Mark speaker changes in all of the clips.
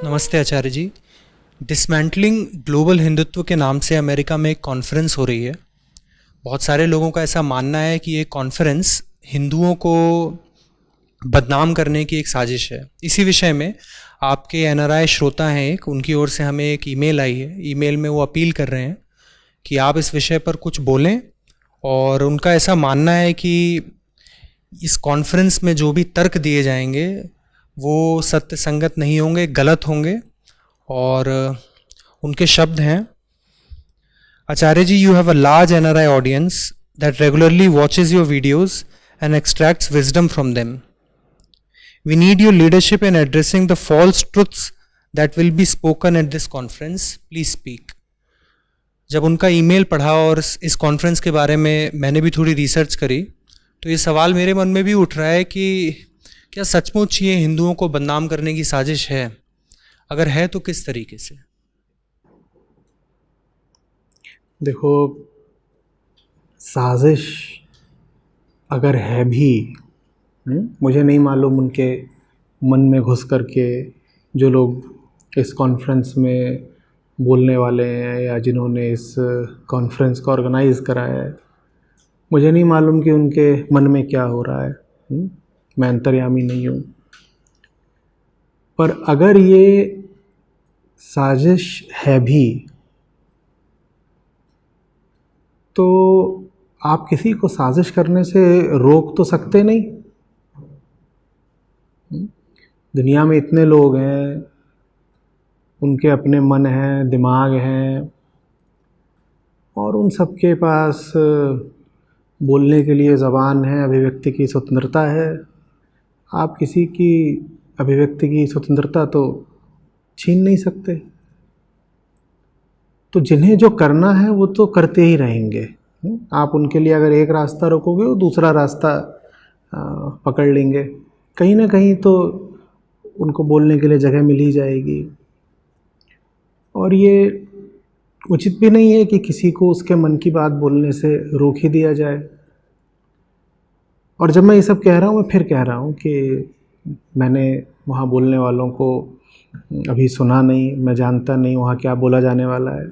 Speaker 1: नमस्ते आचार्य जी। Dismantling global Hindutva के नाम से अमेरिका में एक कॉन्फ्रेंस हो रही है। बहुत सारे लोगों का ऐसा मानना है कि ये कॉन्फ्रेंस हिंदुओं को बदनाम करने की एक साजिश है। इसी विषय में आपके एनआरआई श्रोता हैं, एक उनकी ओर से हमें एक ईमेल आई है। ईमेल में वो अपील कर रहे हैं कि आप इस विषय पर कुछ बोलें, और उनका ऐसा मानना है कि इस कॉन्फ्रेंस में जो भी तर्क दिए जाएंगे वो सत्य संगत नहीं होंगे, गलत होंगे। और उनके शब्द हैं, Acharya ji, you have a large NRI audience that regularly watches your videos and extracts wisdom from them. We need your leadership in addressing the false truths that will be spoken at this conference. Please speak. जब उनका email पढ़ा और इस conference के बारे में मैंने भी थोड़ी रिसर्च करी, तो ये सवाल मेरे मन में भी उठ रहा है कि क्या सचमुच ये हिंदुओं को बदनाम करने की साजिश है? अगर है तो किस तरीके से?
Speaker 2: देखो, साजिश अगर है भी, मुझे नहीं मालूम उनके मन में घुस करके जो लोग इस कॉन्फ्रेंस में बोलने वाले हैं या जिन्होंने इस कॉन्फ्रेंस को ऑर्गेनाइज़ कराया है, मुझे नहीं मालूम कि उनके मन में क्या हो रहा है। मैं अंतर्यामी नहीं हूँ। पर अगर ये साजिश है भी तो आप किसी को साजिश करने से रोक तो सकते नहीं। दुनिया में इतने लोग हैं, उनके अपने मन हैं, दिमाग हैं, और उन सब के पास बोलने के लिए ज़बान है, अभिव्यक्ति की स्वतंत्रता है। आप किसी की अभिव्यक्ति की स्वतंत्रता तो छीन नहीं सकते। तो जिन्हें जो करना है वो तो करते ही रहेंगे। आप उनके लिए अगर एक रास्ता रोकोगे वो दूसरा रास्ता पकड़ लेंगे। कहीं ना कहीं तो उनको बोलने के लिए जगह मिल ही जाएगी। और ये उचित भी नहीं है कि किसी को उसके मन की बात बोलने से रोक ही दिया जाए। और जब मैं ये सब कह रहा हूँ, मैं फिर कह रहा हूँ कि मैंने वहाँ बोलने वालों को अभी सुना नहीं, मैं जानता नहीं वहाँ क्या बोला जाने वाला है।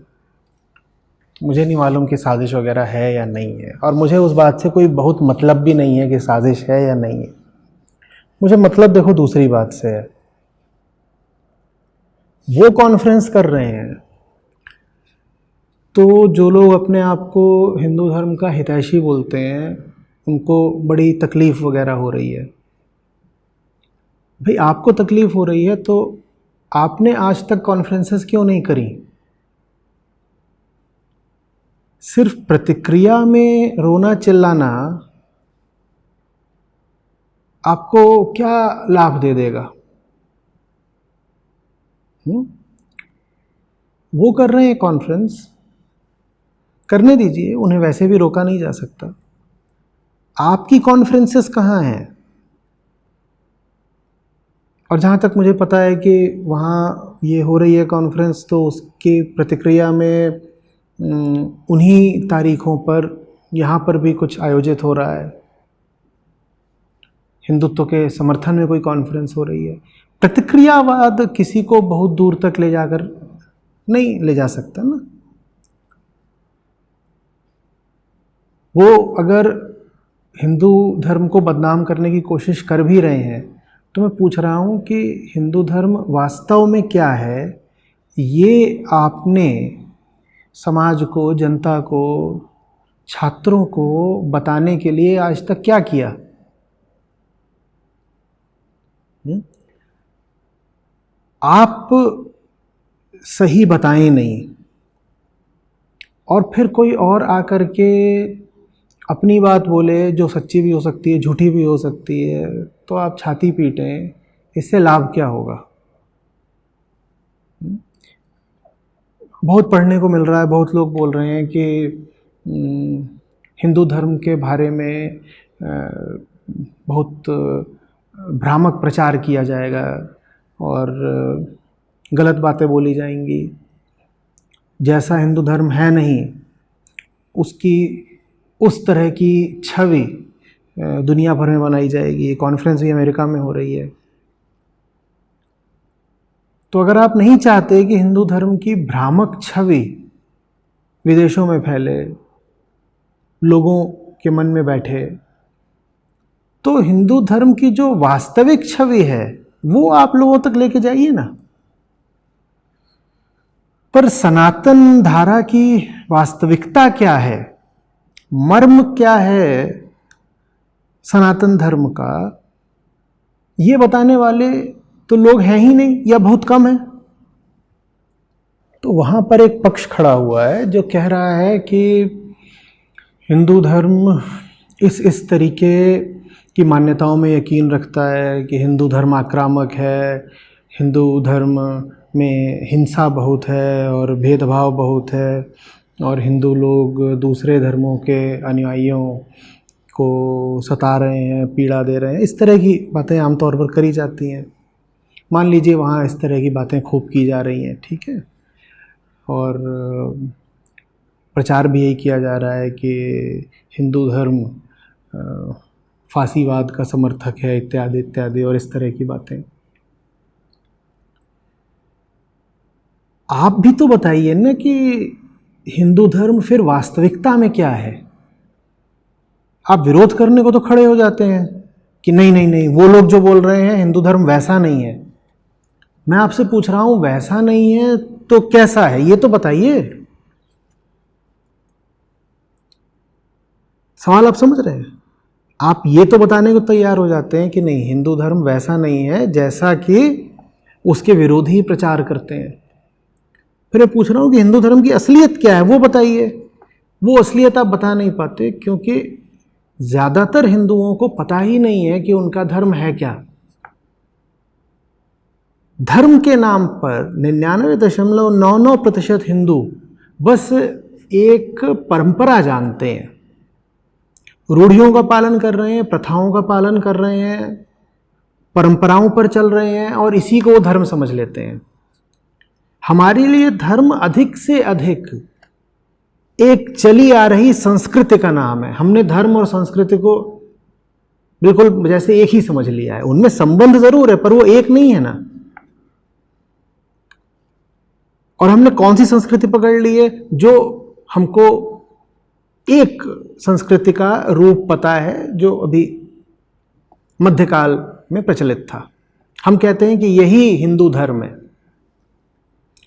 Speaker 2: मुझे नहीं मालूम कि साजिश वगैरह है या नहीं है, और मुझे उस बात से कोई बहुत मतलब भी नहीं है कि साजिश है या नहीं है। मुझे मतलब देखो दूसरी बात से है। वो कॉन्फ्रेंस कर रहे हैं तो जो लोग अपने आप को हिंदू धर्म का हितैषी बोलते हैं उनको बड़ी तकलीफ़ वगैरह हो रही है। भाई, आपको तकलीफ़ हो रही है तो आपने आज तक कॉन्फ्रेंसेस क्यों नहीं करी? सिर्फ प्रतिक्रिया में रोना चिल्लाना आपको क्या लाभ दे देगा? वो कर रहे हैं कॉन्फ्रेंस, करने दीजिए, उन्हें वैसे भी रोका नहीं जा सकता। आपकी कॉन्फ्रेंसेस कहाँ हैं? और जहाँ तक मुझे पता है कि वहाँ ये हो रही है कॉन्फ्रेंस, तो उसकी प्रतिक्रिया में उन्हीं तारीखों पर यहाँ पर भी कुछ आयोजित हो रहा है। हिंदुत्व के समर्थन में कोई कॉन्फ्रेंस हो रही है। प्रतिक्रियावाद किसी को बहुत दूर तक ले जाकर नहीं ले जा सकता ना। वो अगर हिंदू धर्म को बदनाम करने की कोशिश कर भी रहे हैं तो मैं पूछ रहा हूँ कि हिंदू धर्म वास्तव में क्या है, ये आपने समाज को, जनता को, छात्रों को बताने के लिए आज तक क्या किया? आप सही बताएं नहीं, और फिर कोई और आकर के अपनी बात बोले जो सच्ची भी हो सकती है, झूठी भी हो सकती है, तो आप छाती पीटें। इससे लाभ क्या होगा? बहुत पढ़ने को मिल रहा है, बहुत लोग बोल रहे हैं कि हिंदू धर्म के बारे में बहुत भ्रामक प्रचार किया जाएगा और गलत बातें बोली जाएंगी। जैसा हिंदू धर्म है नहीं, उसकी उस तरह की छवि दुनिया भर में बनाई जाएगी। ये कॉन्फ्रेंस भी अमेरिका में हो रही है। तो अगर आप नहीं चाहते कि हिंदू धर्म की भ्रामक छवि विदेशों में फैले, लोगों के मन में बैठे, तो हिंदू धर्म की जो वास्तविक छवि है वो आप लोगों तक लेके जाइए ना। पर सनातन धारा की वास्तविकता क्या है, मर्म क्या है सनातन धर्म का, ये बताने वाले तो लोग हैं ही नहीं या बहुत कम है। तो वहां पर एक पक्ष खड़ा हुआ है जो कह रहा है कि हिंदू धर्म इस तरीके की मान्यताओं में यकीन रखता है कि हिंदू धर्म आक्रामक है, हिंदू धर्म में हिंसा बहुत है और भेदभाव बहुत है, और हिंदू लोग दूसरे धर्मों के अनुयायियों को सता रहे हैं, पीड़ा दे रहे हैं। इस तरह की बातें आमतौर पर करी जाती हैं। मान लीजिए वहाँ इस तरह की बातें खूब की जा रही हैं, ठीक है, और प्रचार भी यही किया जा रहा है कि हिंदू धर्म फांसीवाद का समर्थक है, इत्यादि इत्यादि, और इस तरह की बातें। आप भी तो बताइए ना कि हिंदू धर्म फिर वास्तविकता में क्या है। आप विरोध करने को तो खड़े हो जाते हैं कि नहीं नहीं नहीं, वो लोग जो बोल रहे हैं हिंदू धर्म वैसा नहीं है। मैं आपसे पूछ रहा हूं वैसा नहीं है तो कैसा है, ये तो बताइए। सवाल आप समझ रहे हैं? आप ये तो बताने को तैयार हो जाते हैं कि नहीं, हिंदू धर्म वैसा नहीं है जैसा कि उसके विरोधी प्रचार करते हैं। फिर मैं पूछ रहा हूं कि हिंदू धर्म की असलियत क्या है, वो बताइए। वो असलियत आप बता नहीं पाते क्योंकि ज्यादातर हिंदुओं को पता ही नहीं है कि उनका धर्म है क्या। धर्म के नाम पर 99.99% हिंदू बस एक परंपरा जानते हैं, रूढ़ियों का पालन कर रहे हैं, प्रथाओं का पालन कर रहे हैं, परंपराओं पर चल रहे हैं और इसी को वो धर्म समझ लेते हैं। हमारे लिए धर्म अधिक से अधिक एक चली आ रही संस्कृति का नाम है। हमने धर्म और संस्कृति को बिल्कुल जैसे एक ही समझ लिया है। उनमें संबंध जरूर है पर वो एक नहीं है ना। और हमने कौन सी संस्कृति पकड़ ली है? जो हमको एक संस्कृति का रूप पता है जो अभी मध्यकाल में प्रचलित था। हम कहते हैं कि यही हिंदू धर्म है।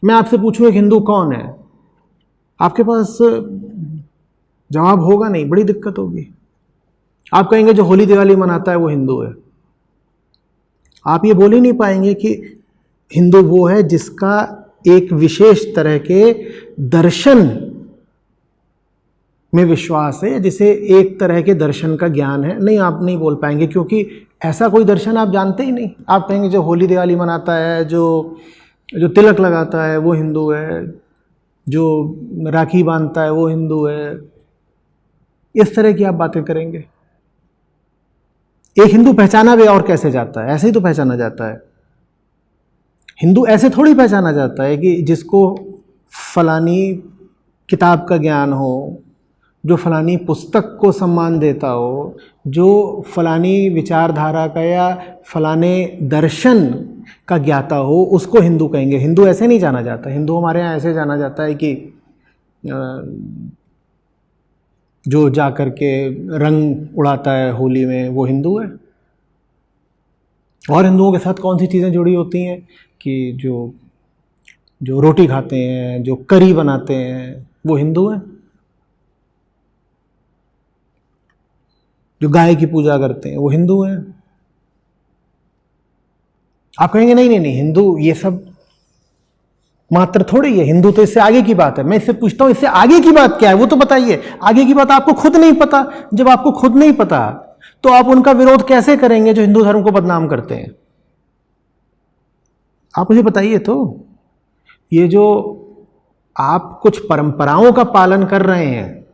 Speaker 2: मैं आपसे पूछूं एक हिंदू कौन है, आपके पास जवाब होगा नहीं, बड़ी दिक्कत होगी। आप कहेंगे जो होली दिवाली मनाता है वो हिंदू है। आप ये बोल ही नहीं पाएंगे कि हिंदू वो है जिसका एक विशेष तरह के दर्शन में विश्वास है, जिसे एक तरह के दर्शन का ज्ञान है। नहीं, आप नहीं बोल पाएंगे क्योंकि ऐसा कोई दर्शन आप जानते ही नहीं। आप कहेंगे जो होली दिवाली मनाता है, जो तिलक लगाता है वो हिंदू है, जो राखी बांधता है वो हिंदू है। इस तरह की आप बातें करेंगे। एक हिंदू पहचाना भी और कैसे जाता है? ऐसे ही तो पहचाना जाता है। हिंदू ऐसे थोड़ी पहचाना जाता है कि जिसको फलानी किताब का ज्ञान हो, जो फलानी पुस्तक को सम्मान देता हो, जो फलानी विचारधारा का या फलाने दर्शन का ज्ञाता हो, उसको हिंदू कहेंगे। हिंदू ऐसे नहीं जाना जाता। हिंदू हमारे यहाँ ऐसे जाना जाता है कि जो जा कर के रंग उड़ाता है होली में वो हिंदू है। और हिंदुओं के साथ कौन सी चीज़ें जुड़ी होती हैं कि जो रोटी खाते हैं, जो करी बनाते हैं वो हिंदू हैं। जो गाय की पूजा करते हैं वो हिंदू हैं। आप कहेंगे नहीं नहीं नहीं, हिंदू ये सब मात्र थोड़ी है, हिंदू तो इससे आगे की बात है। मैं इससे पूछता हूं इससे आगे की बात क्या है, वो तो बताइए। आगे की बात आपको खुद नहीं पता। जब आपको खुद नहीं पता तो आप उनका विरोध कैसे करेंगे जो हिंदू धर्म को बदनाम करते हैं? आप मुझे बताइए तो। ये जो आप कुछ परंपराओं का पालन कर रहे हैं,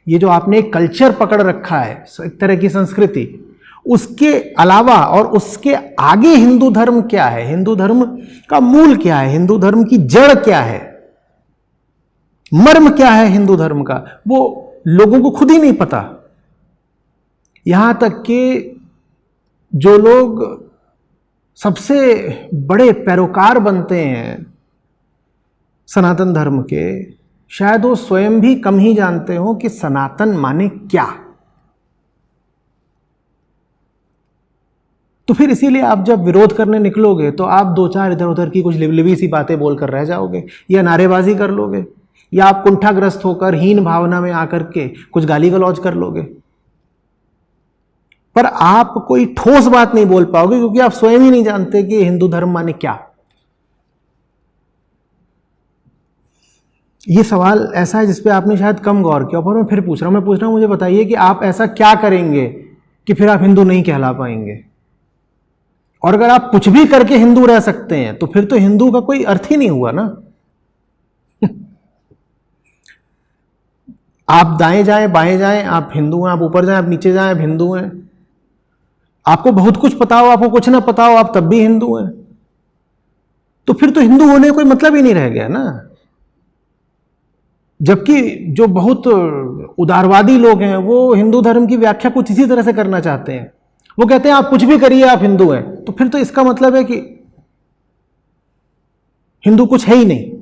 Speaker 2: ये जो आपने एक कल्चर पकड़ रखा है, एक तरह की संस्कृति, उसके अलावा और उसके आगे हिंदू धर्म क्या है? हिंदू धर्म का मूल क्या है? हिंदू धर्म की जड़ क्या है? मर्म क्या है हिंदू धर्म का? वो लोगों को खुद ही नहीं पता। यहां तक कि जो लोग सबसे बड़े पैरोकार बनते हैं सनातन धर्म के, शायद वो स्वयं भी कम ही जानते हो कि सनातन माने क्या। तो फिर इसीलिए आप जब विरोध करने निकलोगे तो आप दो चार इधर उधर की कुछ लिबलिबी सी बातें बोलकर रह जाओगे, या नारेबाजी कर लोगे, या आप कुंठाग्रस्त होकर हीन भावना में आकर के कुछ गाली गलौज कर लोगे, पर आप कोई ठोस बात नहीं बोल पाओगे, क्योंकि आप स्वयं ही नहीं जानते कि हिंदू धर्म माने क्या। ये सवाल ऐसा है जिसपे आपने शायद कम गौर किया, पर मैं फिर पूछ रहा हूं, मुझे बताइए कि आप ऐसा क्या करेंगे कि फिर आप हिंदू नहीं कहला पाएंगे। और अगर आप कुछ भी करके हिंदू रह सकते हैं तो फिर तो हिंदू का कोई अर्थ ही नहीं हुआ ना। आप दाएं जाएं बाएं जाएं आप हिंदू हैं, आप ऊपर जाएं आप नीचे जाएं आप हिंदू हैं, आपको बहुत कुछ पता हो आपको कुछ ना पता हो आप तब भी हिंदू हैं। तो फिर तो हिंदू होने का कोई मतलब ही नहीं रह गया ना। जबकि जो बहुत उदारवादी लोग हैं वो हिंदू धर्म की व्याख्या कुछ इसी तरह से करना चाहते हैं। वो कहते हैं आप कुछ भी करिए आप हिंदू हैं, तो फिर तो इसका मतलब है कि हिंदू कुछ है ही नहीं।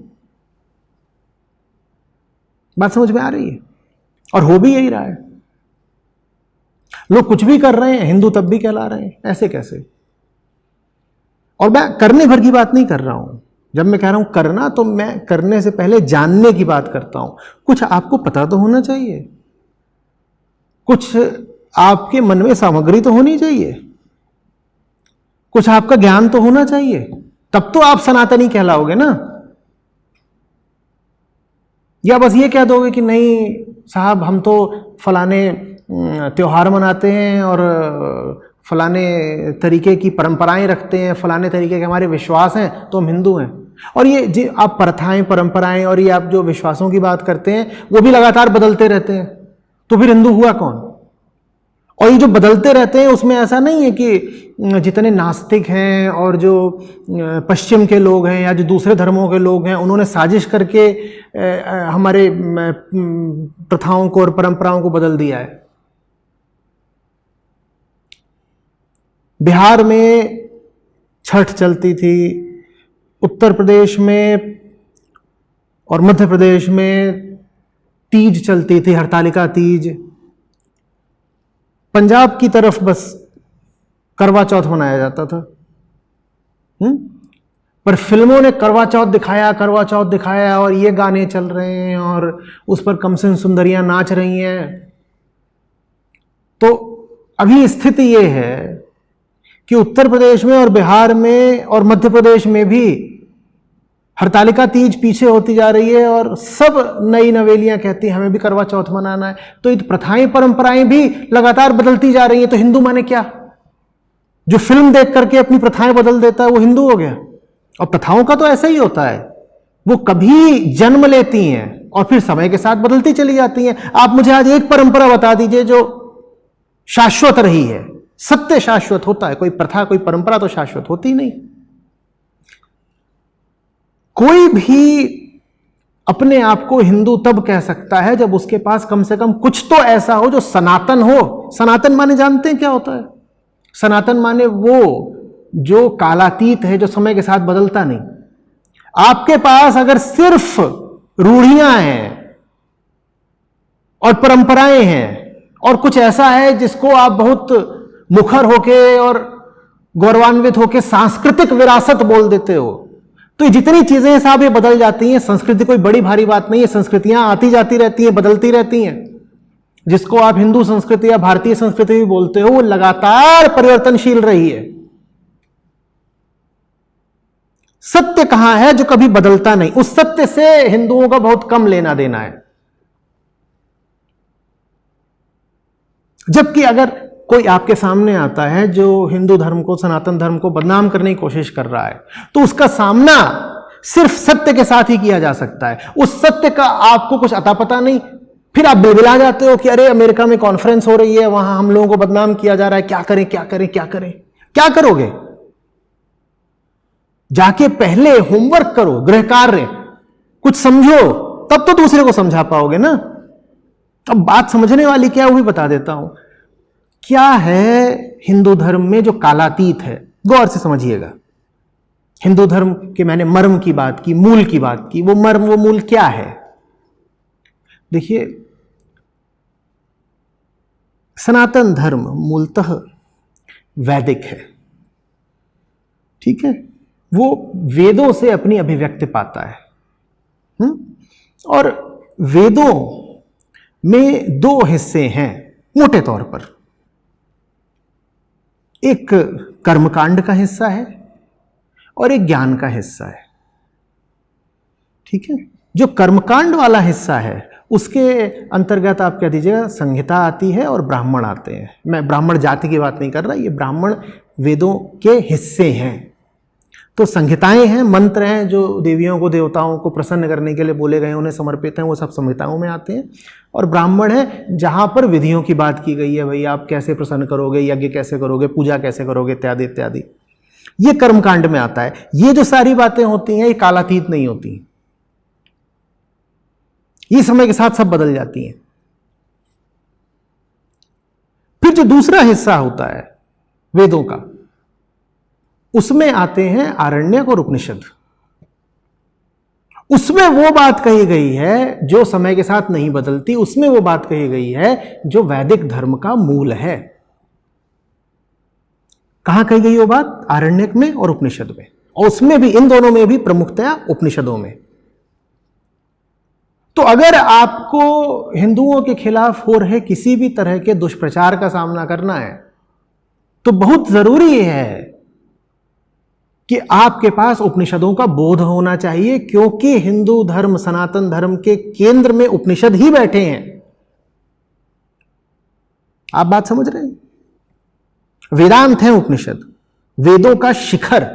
Speaker 2: बात समझ में आ रही है? और हो भी यही रहा है। लोग कुछ भी कर रहे हैं हिंदू तब भी कहला रहे हैं, ऐसे कैसे? और मैं करने भर की बात नहीं कर रहा हूं। जब मैं कह रहा हूं करना तो मैं करने से पहले जानने की बात करता हूं। कुछ आपको पता तो होना चाहिए, कुछ आपके मन में सामग्री तो होनी चाहिए, कुछ आपका ज्ञान तो होना चाहिए, तब तो आप सनातनी कहलाओगे ना। या बस ये कह दोगे कि नहीं साहब हम तो फलाने त्योहार मनाते हैं और फलाने तरीके की परंपराएं रखते हैं, फलाने तरीके के हमारे विश्वास हैं तो हम हिंदू हैं। और ये जो आप प्रथाएं परंपराएं और ये आप जो विश्वासों की बात करते हैं वो भी लगातार बदलते रहते हैं, तो फिर हिंदू हुआ कौन? और ये जो बदलते रहते हैं उसमें ऐसा नहीं है कि जितने नास्तिक हैं और जो पश्चिम के लोग हैं या जो दूसरे धर्मों के लोग हैं उन्होंने साजिश करके हमारे प्रथाओं को और परंपराओं को बदल दिया है। बिहार में छठ चलती थी, उत्तर प्रदेश में और मध्य प्रदेश में तीज चलती थी, हरतालिका तीज। पंजाब की तरफ बस करवा चौथ मनाया जाता था। पर फिल्मों ने करवा चौथ दिखाया और ये गाने चल रहे हैं और उस पर कमसिन सुंदरियां नाच रही हैं। तो अभी स्थिति ये है कि उत्तर प्रदेश में और बिहार में और मध्य प्रदेश में भी हरतालिका तीज पीछे होती जा रही है और सब नई नवेलियां कहती हैं हमें भी करवा चौथ मनाना है। तो ये प्रथाएं परंपराएं भी लगातार बदलती जा रही हैं। तो हिंदू माने क्या? जो फिल्म देख करके अपनी प्रथाएं बदल देता है वो हिंदू हो गया। और प्रथाओं का तो ऐसा ही होता है, वो कभी जन्म लेती हैं और फिर समय के साथ बदलती चली जाती हैं। आप मुझे आज एक परंपरा बता दीजिए जो शाश्वत रही है। सत्य शाश्वत होता है, कोई प्रथा कोई परंपरा तो शाश्वत होती नहीं। कोई भी अपने आप को हिंदू तब कह सकता है जब उसके पास कम से कम कुछ तो ऐसा हो जो सनातन हो। सनातन माने जानते हैं क्या होता है? सनातन माने वो जो कालातीत है, जो समय के साथ बदलता नहीं। आपके पास अगर सिर्फ रूढ़ियां हैं और परंपराएं हैं और कुछ ऐसा है जिसको आप बहुत मुखर होके और गौरवान्वित होके सांस्कृतिक विरासत बोल देते हो, तो ये जितनी चीजें साहब ये बदल जाती हैं। संस्कृति कोई बड़ी भारी बात नहीं है, संस्कृतियां आती जाती रहती हैं, बदलती रहती हैं। जिसको आप हिंदू संस्कृति या भारतीय संस्कृति भी बोलते हो वो लगातार परिवर्तनशील रही है। सत्य कहां है जो कभी बदलता नहीं? उस सत्य से हिंदुओं का बहुत कम लेना देना है। जबकि अगर कोई आपके सामने आता है जो हिंदू धर्म को सनातन धर्म को बदनाम करने की कोशिश कर रहा है तो उसका सामना सिर्फ सत्य के साथ ही किया जा सकता है। उस सत्य का आपको कुछ अता पता नहीं, फिर आप बिलबिला जाते हो कि अरे अमेरिका में कॉन्फ्रेंस हो रही है, वहां हम लोगों को बदनाम किया जा रहा है, क्या करें क्या करें क्या करें। क्या करोगे? जाके पहले होमवर्क करो, गृह कार्य कुछ समझो, तब तो दूसरे को समझा पाओगे ना। अब बात समझने वाली क्या है वो भी बता देता हूं। क्या है हिंदू धर्म में जो कालातीत है? गौर से समझिएगा। हिंदू धर्म के मैंने मर्म की बात की, मूल की बात की। वो मर्म, वो मूल क्या है? देखिए, सनातन धर्म मूलतः वैदिक है, ठीक है। वो वेदों से अपनी अभिव्यक्ति पाता है। और वेदों में दो हिस्से हैं मोटे तौर पर। एक कर्मकांड का हिस्सा है और एक ज्ञान का हिस्सा है, ठीक है। जो कर्मकांड वाला हिस्सा है उसके अंतर्गत आप कह दीजिएगा संहिता आती है और ब्राह्मण आते हैं। मैं ब्राह्मण जाति की बात नहीं कर रहा, ये ब्राह्मण वेदों के हिस्से हैं। तो संहिताएं हैं, मंत्र हैं जो देवियों को देवताओं को प्रसन्न करने के लिए बोले गए, उन्हें समर्पित हैं, वो सब संहिताओं में आते हैं। और ब्राह्मण है जहां पर विधियों की बात की गई है, भाई आप कैसे प्रसन्न करोगे, यज्ञ कैसे करोगे, पूजा कैसे करोगे, इत्यादि इत्यादि, ये कर्मकांड में आता है। ये जो सारी बातें होती हैं ये कालातीत नहीं होती, ये समय के साथ सब बदल जाती हैं। फिर जो दूसरा हिस्सा होता है वेदों का, उसमें आते हैं आरण्यक और उपनिषद। उसमें वो बात कही गई है जो समय के साथ नहीं बदलती, उसमें वो बात कही गई है जो वैदिक धर्म का मूल है। कहां कही गई वो बात? आरण्यक में और उपनिषद में। और उसमें भी, इन दोनों में भी प्रमुखतया उपनिषदों में। तो अगर आपको हिंदुओं के खिलाफ हो रहे किसी भी तरह के दुष्प्रचार का सामना करना है तो बहुत जरूरी है कि आपके पास उपनिषदों का बोध होना चाहिए, क्योंकि हिंदू धर्म, सनातन धर्म के केंद्र में उपनिषद ही बैठे हैं। आप बात समझ रहे हैं? वेदांत है उपनिषद, वेदों का शिखर,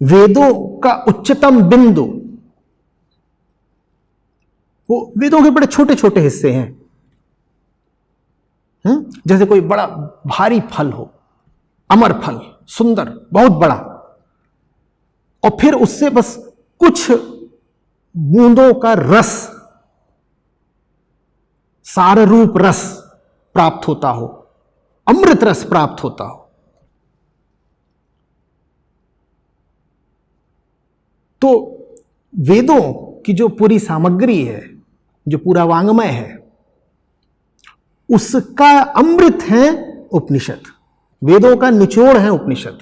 Speaker 2: वेदों का उच्चतम बिंदु। वो वेदों के बड़े छोटे छोटे हिस्से हैं। जैसे कोई बड़ा भारी फल हो, अमर फल, सुंदर, बहुत बड़ा, और फिर उससे बस कुछ बूंदों का रस, सार रूप रस प्राप्त होता हो, अमृत रस प्राप्त होता हो। तो वेदों की जो पूरी सामग्री है, जो पूरा वांग्मय है, उसका अमृत है उपनिषद। वेदों का निचोड़ है उपनिषद।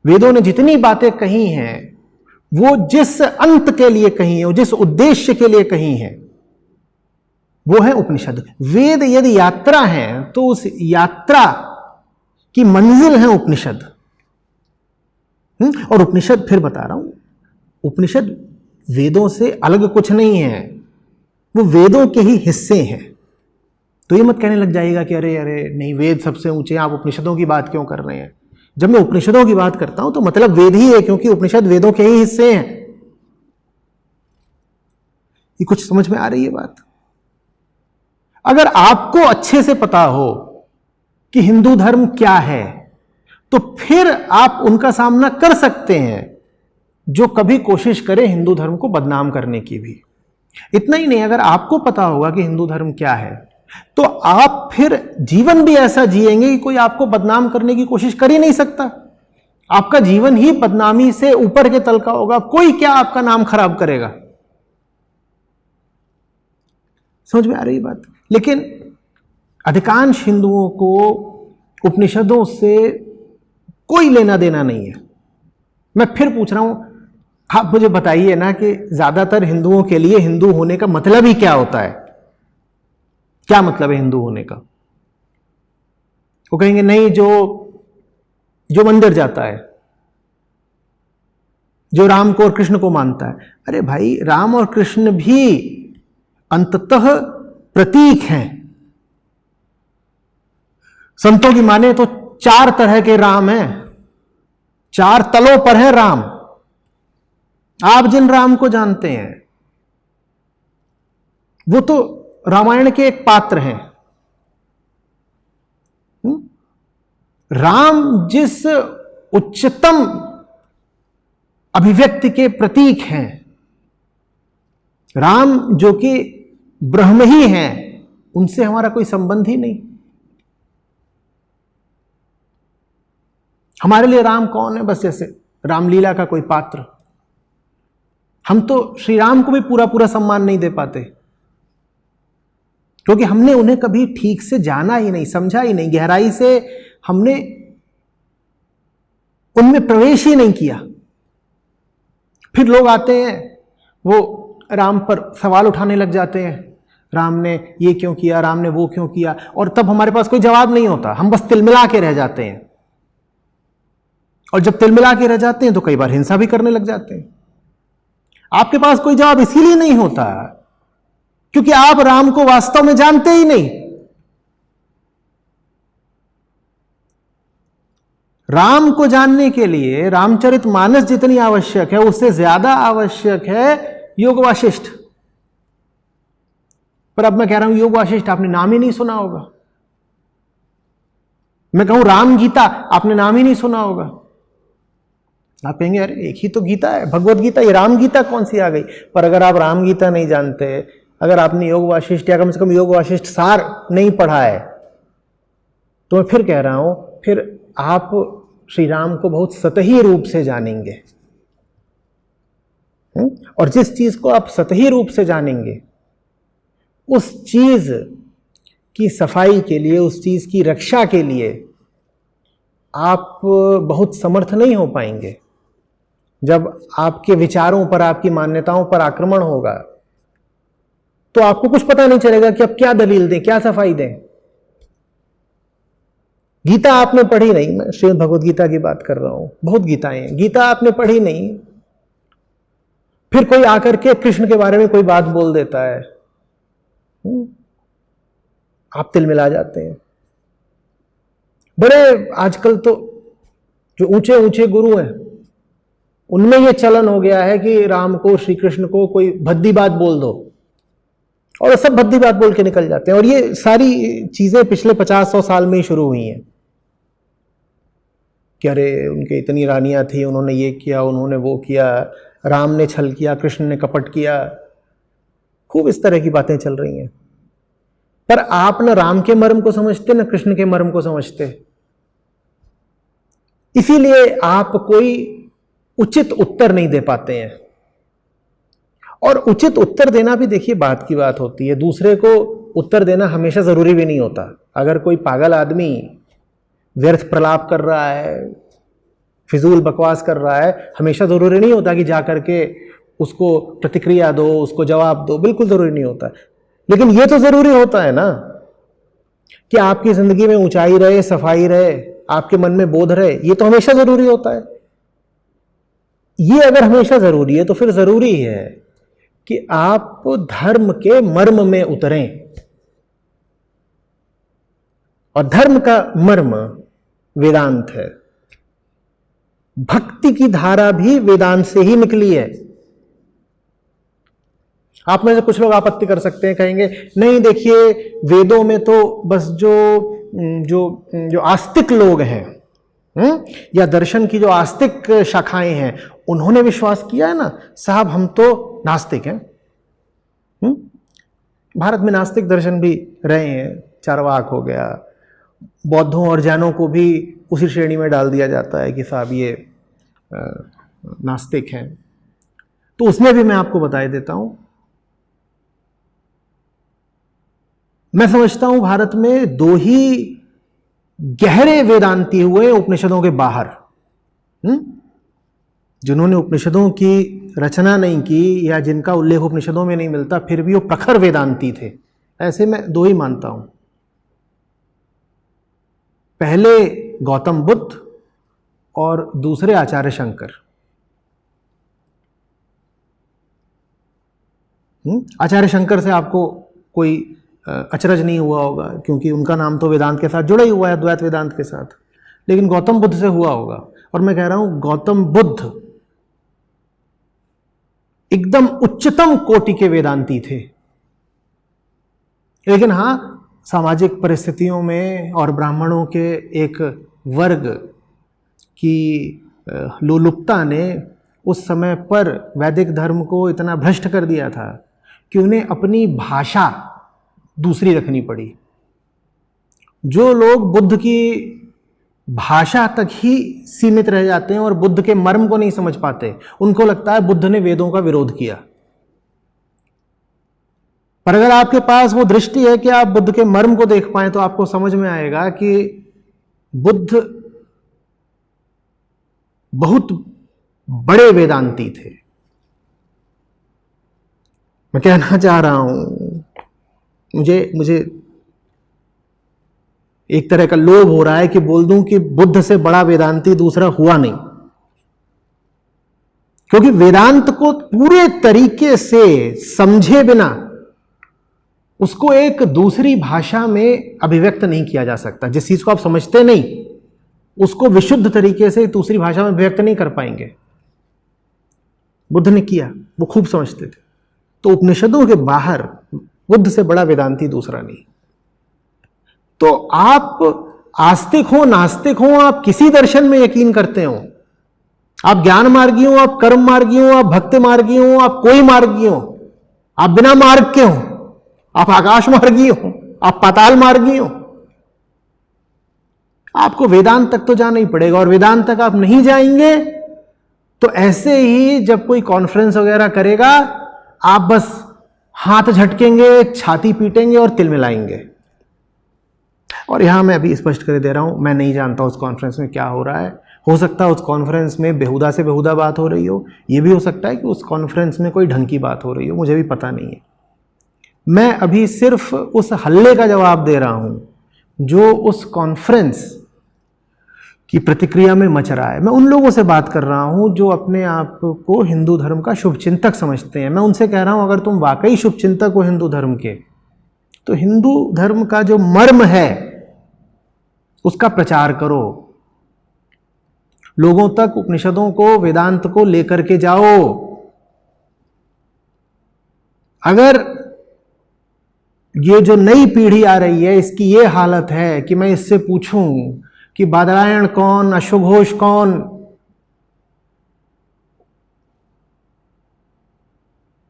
Speaker 2: वेदों ने जितनी बातें कही हैं वो जिस अंत के लिए कही है, जिस उद्देश्य के लिए कही है, वो है उपनिषद। वेद यदि यात्रा है तो उस यात्रा की मंजिल है उपनिषद। और उपनिषद, फिर बता रहा हूं, उपनिषद वेदों से अलग कुछ नहीं है, वो वेदों के ही हिस्से हैं। तो ये मत कहने लग जाएगा कि अरे अरे नहीं, वेद सबसे ऊंचे, आप उपनिषदों की बात क्यों कर रहे हैं? जब मैं उपनिषदों की बात करता हूं तो मतलब वेद ही है, क्योंकि उपनिषद वेदों के ही हिस्से हैं। ये कुछ समझ में आ रही है बात? अगर आपको अच्छे से पता हो कि हिंदू धर्म क्या है, तो फिर आप उनका सामना कर सकते हैं जो कभी कोशिश करे हिंदू धर्म को बदनाम करने की भी। इतना ही नहीं, अगर आपको पता होगा कि हिंदू धर्म क्या है, तो आप फिर जीवन भी ऐसा जिएंगे कि कोई आपको बदनाम करने की कोशिश कर ही नहीं सकता। आपका जीवन ही बदनामी से ऊपर के तल का होगा, कोई क्या आपका नाम खराब करेगा। समझ में आ रही बात? लेकिन अधिकांश हिंदुओं को उपनिषदों से कोई लेना देना नहीं है। मैं फिर पूछ रहा हूं, आप मुझे बताइए ना कि ज्यादातर हिंदुओं के लिए हिंदू होने का मतलब ही क्या होता है? क्या मतलब है हिंदू होने का? वो कहेंगे नहीं, जो मंदिर जाता है, जो राम को और कृष्ण को मानता है। अरे भाई, राम और कृष्ण भी अंततः प्रतीक हैं। संतों की माने तो 4 तरह के राम हैं, 4 तलों पर है राम। आप जिन राम को जानते हैं वो तो रामायण के एक पात्र हैं। राम जिस उच्चतम अभिव्यक्ति के प्रतीक हैं, राम जो कि ब्रह्म ही हैं, उनसे हमारा कोई संबंध ही नहीं। हमारे लिए राम कौन है? बस जैसे रामलीला का कोई पात्र। हम तो श्री राम को भी पूरा पूरा सम्मान नहीं दे पाते, क्योंकि हमने उन्हें कभी ठीक से जाना ही नहीं, समझा ही नहीं, गहराई से हमने उनमें प्रवेश ही नहीं किया। फिर लोग आते हैं, वो राम पर सवाल उठाने लग जाते हैं, राम ने ये क्यों किया, राम ने वो क्यों किया, और तब हमारे पास कोई जवाब नहीं होता, हम बस तिलमिला के रह जाते हैं। और जब तिलमिला के रह जाते हैं तो कई बार हिंसा भी करने लग जाते हैं। आपके पास कोई जवाब इसीलिए नहीं होता क्योंकि आप राम को वास्तव में जानते ही नहीं। राम को जानने के लिए रामचरितमानस जितनी आवश्यक है, उससे ज्यादा आवश्यक है योग वासिष्ठ। पर अब मैं कह रहा हूं योग वासिष्ठ, आपने नाम ही नहीं सुना होगा। मैं कहूं राम गीता, आपने नाम ही नहीं सुना होगा। आप कहेंगे अरे एक ही तो गीता है, भगवत गीता, ये राम गीता कौन सी आ गई? पर अगर आप राम गीता नहीं जानते, अगर आपने योग वासिष्ठ या कम से कम योग वासिष्ठ सार नहीं पढ़ा है, तो मैं फिर कह रहा हूं, फिर आप श्री राम को बहुत सतही रूप से जानेंगे। और जिस चीज को आप सतही रूप से जानेंगे, उस चीज की सफाई के लिए, उस चीज की रक्षा के लिए आप बहुत समर्थ नहीं हो पाएंगे। जब आपके विचारों पर, आपकी मान्यताओं पर आक्रमण होगा, तो आपको कुछ पता नहीं चलेगा कि अब क्या दलील दें, क्या सफाई दें। गीता आपने पढ़ी नहीं, मैं श्रीमद् भगवद गीता की बात कर रहा हूं, बहुत गीताएं हैं, गीता आपने पढ़ी नहीं, फिर कोई आकर के कृष्ण के बारे में कोई बात बोल देता है, आप तिलमिला जाते हैं। बड़े आजकल तो जो ऊंचे ऊंचे गुरु हैं, उनमें यह चलन हो गया है कि राम को, श्री कृष्ण को कोई भद्दी बात बोल दो, और सब भद्दी बात बोल के निकल जाते हैं। और ये सारी चीजें पिछले 50-100 साल में ही शुरू हुई हैं कि अरे उनके इतनी रानियां थी, उन्होंने ये किया, उन्होंने वो किया, राम ने छल किया, कृष्ण ने कपट किया, खूब इस तरह की बातें चल रही हैं। पर आप न राम के मर्म को समझते, न कृष्ण के मर्म को समझते, इसीलिए आप कोई उचित उत्तर नहीं दे पाते हैं। और उचित उत्तर देना भी देखिए बात की बात होती है, दूसरे को उत्तर देना हमेशा जरूरी भी नहीं होता। अगर कोई पागल आदमी व्यर्थ प्रलाप कर रहा है, फिजूल बकवास कर रहा है, हमेशा जरूरी नहीं होता कि जाकर के उसको प्रतिक्रिया दो, उसको जवाब दो, बिल्कुल जरूरी नहीं होता। लेकिन यह तो जरूरी होता है ना कि आपकी जिंदगी में ऊंचाई रहे, सफाई रहे, आपके मन में बोध रहे, ये तो हमेशा जरूरी होता है। ये अगर हमेशा जरूरी है तो फिर जरूरी है कि आप धर्म के मर्म में उतरें। और धर्म का मर्म वेदांत है। भक्ति की धारा भी वेदांत से ही निकली है। आप में से कुछ लोग आपत्ति कर सकते हैं, कहेंगे नहीं देखिए वेदों में तो बस जो आस्तिक लोग हैं, या दर्शन की जो आस्तिक शाखाएं हैं, उन्होंने विश्वास किया है ना। साहब हम तो नास्तिक हैं। भारत में नास्तिक दर्शन भी रहे हैं, चारवाक हो गया, बौद्धों और जैनों को भी उसी श्रेणी में डाल दिया जाता है कि साहब ये नास्तिक हैं। तो उसमें भी मैं आपको बता देता हूं, मैं समझता हूं भारत में दो ही गहरे वेदांती हुए उपनिषदों के बाहर। जिन्होंने उपनिषदों की रचना नहीं की या जिनका उल्लेख उपनिषदों में नहीं मिलता, फिर भी वो प्रखर वेदांती थे। ऐसे मैं दो ही मानता हूं, पहले गौतम बुद्ध और दूसरे आचार्य शंकर। आचार्य शंकर से आपको कोई अचरज नहीं हुआ होगा, क्योंकि उनका नाम तो वेदांत के साथ जुड़ा ही हुआ है, द्वैत वेदांत के साथ। लेकिन गौतम बुद्ध से हुआ होगा। और मैं कह रहा हूं गौतम बुद्ध एकदम उच्चतम कोटि के वेदांती थे। लेकिन हां, सामाजिक परिस्थितियों में और ब्राह्मणों के एक वर्ग की लोलुपता ने उस समय पर वैदिक धर्म को इतना भ्रष्ट कर दिया था कि उन्हें अपनी भाषा दूसरी रखनी पड़ी। जो लोग बुद्ध की भाषा तक ही सीमित रह जाते हैं और बुद्ध के मर्म को नहीं समझ पाते। उनको लगता है बुद्ध ने वेदों का विरोध किया। पर अगर आपके पास वो दृष्टि है कि आप बुद्ध के मर्म को देख पाए तो आपको समझ में आएगा कि बुद्ध बहुत बड़े वेदांती थे। मैं कहना चाह रहा हूं, मुझे एक तरह का लोभ हो रहा है कि बोल दूं कि बुद्ध से बड़ा वेदांती दूसरा हुआ नहीं, क्योंकि वेदांत को पूरे तरीके से समझे बिना उसको एक दूसरी भाषा में अभिव्यक्त नहीं किया जा सकता। जिस चीज को आप समझते नहीं उसको विशुद्ध तरीके से दूसरी भाषा में अभिव्यक्त नहीं कर पाएंगे। बुद्ध ने किया, वो खूब समझते थे। तो उपनिषदों के बाहर बुद्ध से बड़ा वेदांती दूसरा नहीं। तो आप आस्तिक हो नास्तिक हो, आप किसी दर्शन में यकीन करते हो, आप ज्ञान मार्गी हो, आप कर्म मार्गी हो, आप भक्ति मार्गी हो, आप कोई मार्गी हो, आप बिना मार्ग के हो, आप आकाश मार्गी हो, आप पाताल मार्गी हो, आपको वेदांत तक तो जाना ही पड़ेगा। और वेदांत तक आप नहीं जाएंगे तो ऐसे ही जब कोई कॉन्फ्रेंस वगैरह करेगा आप बस हाथ झटकेंगे, छाती पीटेंगे और तिल मिलाएंगे। और यहां मैं अभी स्पष्ट कर दे रहा हूं, मैं नहीं जानता उस कॉन्फ्रेंस में क्या हो रहा है। हो सकता है उस कॉन्फ्रेंस में बेहुदा से बेहुदा बात हो रही हो, ये भी हो सकता है कि उस कॉन्फ्रेंस में कोई ढंग की बात हो रही हो, मुझे भी पता नहीं है। मैं अभी सिर्फ उस हल्ले का जवाब दे रहा हूं जो उस कॉन्फ्रेंस की प्रतिक्रिया में मच रहा है। मैं उन लोगों से बात कर रहा हूं जो अपने आप को हिंदू धर्म का शुभचिंतक समझते हैं। मैं उनसे कह रहा हूं अगर तुम वाकई शुभचिंतक हो हिंदू धर्म के, तो हिंदू धर्म का जो मर्म है उसका प्रचार करो, लोगों तक उपनिषदों को, वेदांत को लेकर के जाओ। अगर ये जो नई पीढ़ी आ रही है इसकी ये हालत है कि मैं इससे पूछूं कि बादरायण कौन, अश्वघोष कौन,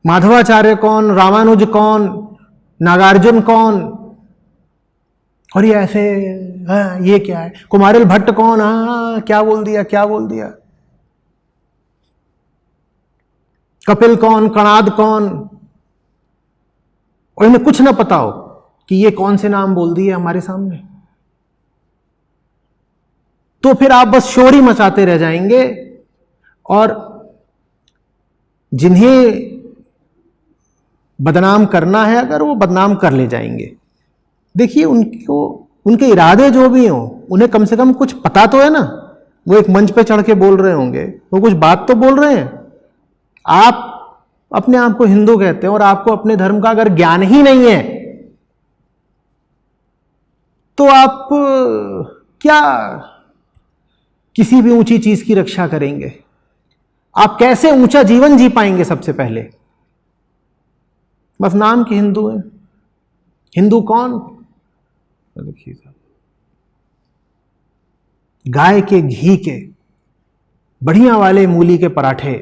Speaker 2: माधवाचार्य कौन, रामानुज कौन, नागार्जुन कौन, और ये ऐसे ये क्या है, कुमारिल भट्ट कौन, क्या बोल दिया, क्या बोल दिया, कपिल कौन, कणाद कौन, और इन्हें कुछ ना पता हो कि ये कौन से नाम बोल दिए हमारे सामने। तो फिर आप बस शोर ही मचाते रह जाएंगे और जिन्हें बदनाम करना है अगर वो बदनाम कर ले जाएंगे। देखिए उनको, उनके इरादे जो भी हों, उन्हें कम से कम कुछ पता तो है ना। वो एक मंच पे चढ़ के बोल रहे होंगे, वो कुछ बात तो बोल रहे हैं। आप अपने आप को हिंदू कहते हैं और आपको अपने धर्म का अगर ज्ञान ही नहीं है तो आप क्या किसी भी ऊंची चीज की रक्षा करेंगे? आप कैसे ऊंचा जीवन जी पाएंगे? सबसे पहले बस नाम के हिंदू हैं। हिंदू कौन? देखिए साहब, गाय के घी के बढ़िया वाले मूली के पराठे,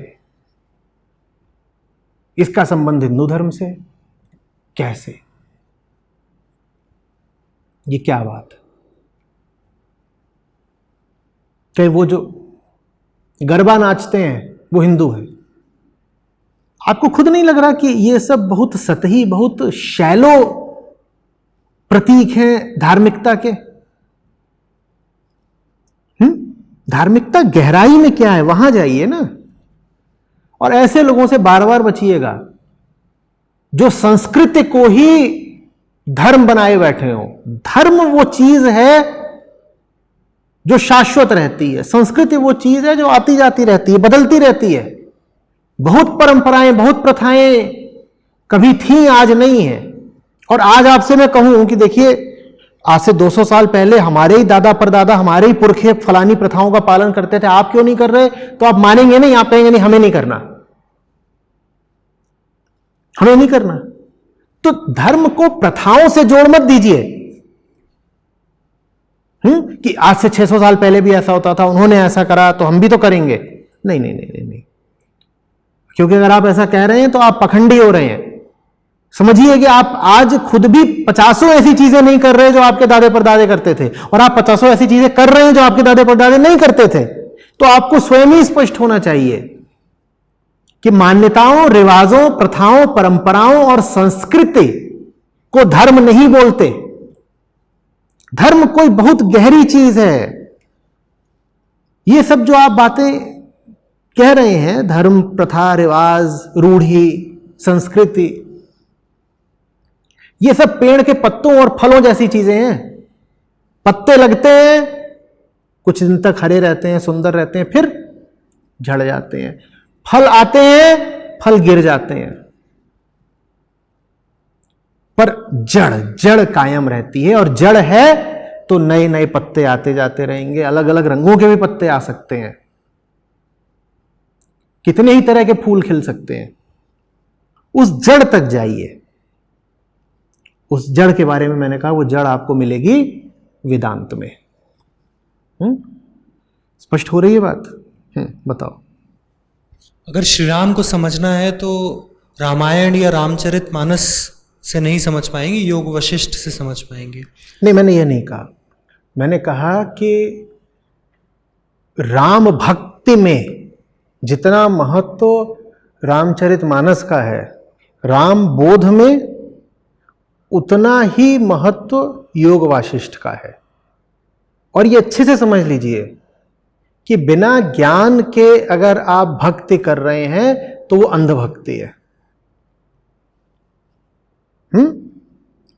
Speaker 2: इसका संबंध हिंदू धर्म से कैसे? ये क्या बात है? चाहे वो जो गरबा नाचते हैं वो हिंदू है। आपको खुद नहीं लग रहा कि ये सब बहुत सतही, बहुत शैलो प्रतीक हैं धार्मिकता के? धार्मिकता गहराई में क्या है, वहां जाइए ना। और ऐसे लोगों से बार बार बचिएगा जो संस्कृति को ही धर्म बनाए बैठे हो। धर्म वो चीज है जो शाश्वत रहती है, संस्कृति वो चीज है जो आती जाती रहती है, बदलती रहती है। बहुत परंपराएं, बहुत प्रथाएं कभी थी, आज नहीं है। और आज आपसे मैं कहूं कि देखिए, आज से 200 साल पहले हमारे ही दादा परदादा, हमारे ही पुरखे फलानी प्रथाओं का पालन करते थे, आप क्यों नहीं कर रहे? तो आप मानेंगे नहीं, आप कहेंगे नहीं हमें नहीं करना, हमें नहीं करना। तो धर्म को प्रथाओं से जोड़ मत दीजिए कि आज से 600 साल पहले भी ऐसा होता था, उन्होंने ऐसा करा तो हम भी तो करेंगे। नहीं नहीं नहीं नहीं, नहीं। क्योंकि अगर आप ऐसा कह रहे हैं तो आप पखंडी हो रहे हैं। समझिए कि आप आज खुद भी 50 ऐसी चीजें नहीं कर रहे जो आपके दादे परदादे करते थे, और आप 50 ऐसी चीजें कर रहे हैं जो आपके दादे परदादे नहीं करते थे। तो आपको स्वयं ही स्पष्ट होना चाहिए कि मान्यताओं, रिवाजों, प्रथाओं, परंपराओं और संस्कृति को धर्म नहीं बोलते। धर्म कोई बहुत गहरी चीज है। ये सब जो आप बातें कह रहे हैं, धर्म, प्रथा, रिवाज, रूढ़ी, संस्कृति, ये सब पेड़ के पत्तों और फलों जैसी चीजें हैं। पत्ते लगते हैं, कुछ दिन तक हरे रहते हैं, सुंदर रहते हैं, फिर झड़ जाते हैं। फल आते हैं, फल गिर जाते हैं, पर जड़ कायम रहती है। और जड़ है तो नए नए पत्ते आते जाते रहेंगे। अलग अलग रंगों के भी पत्ते आ सकते हैं, कितने ही तरह के फूल खिल सकते हैं। उस जड़ तक जाइए। उस जड़ के बारे में मैंने कहा, वो जड़ आपको मिलेगी वेदांत में। स्पष्ट हो रही है बात? बताओ।
Speaker 1: अगर श्री राम को समझना है तो रामायण या रामचरितमानस से नहीं समझ पाएंगे, योग वशिष्ठ से समझ पाएंगे।
Speaker 2: नहीं, मैंने ये नहीं कहा। मैंने कहा कि राम भक्ति में जितना महत्व रामचरितमानस का है, राम बोध में उतना ही महत्व योग वाशिष्ठ का है। और ये अच्छे से समझ लीजिए कि बिना ज्ञान के अगर आप भक्ति कर रहे हैं तो वो अंधभक्ति है।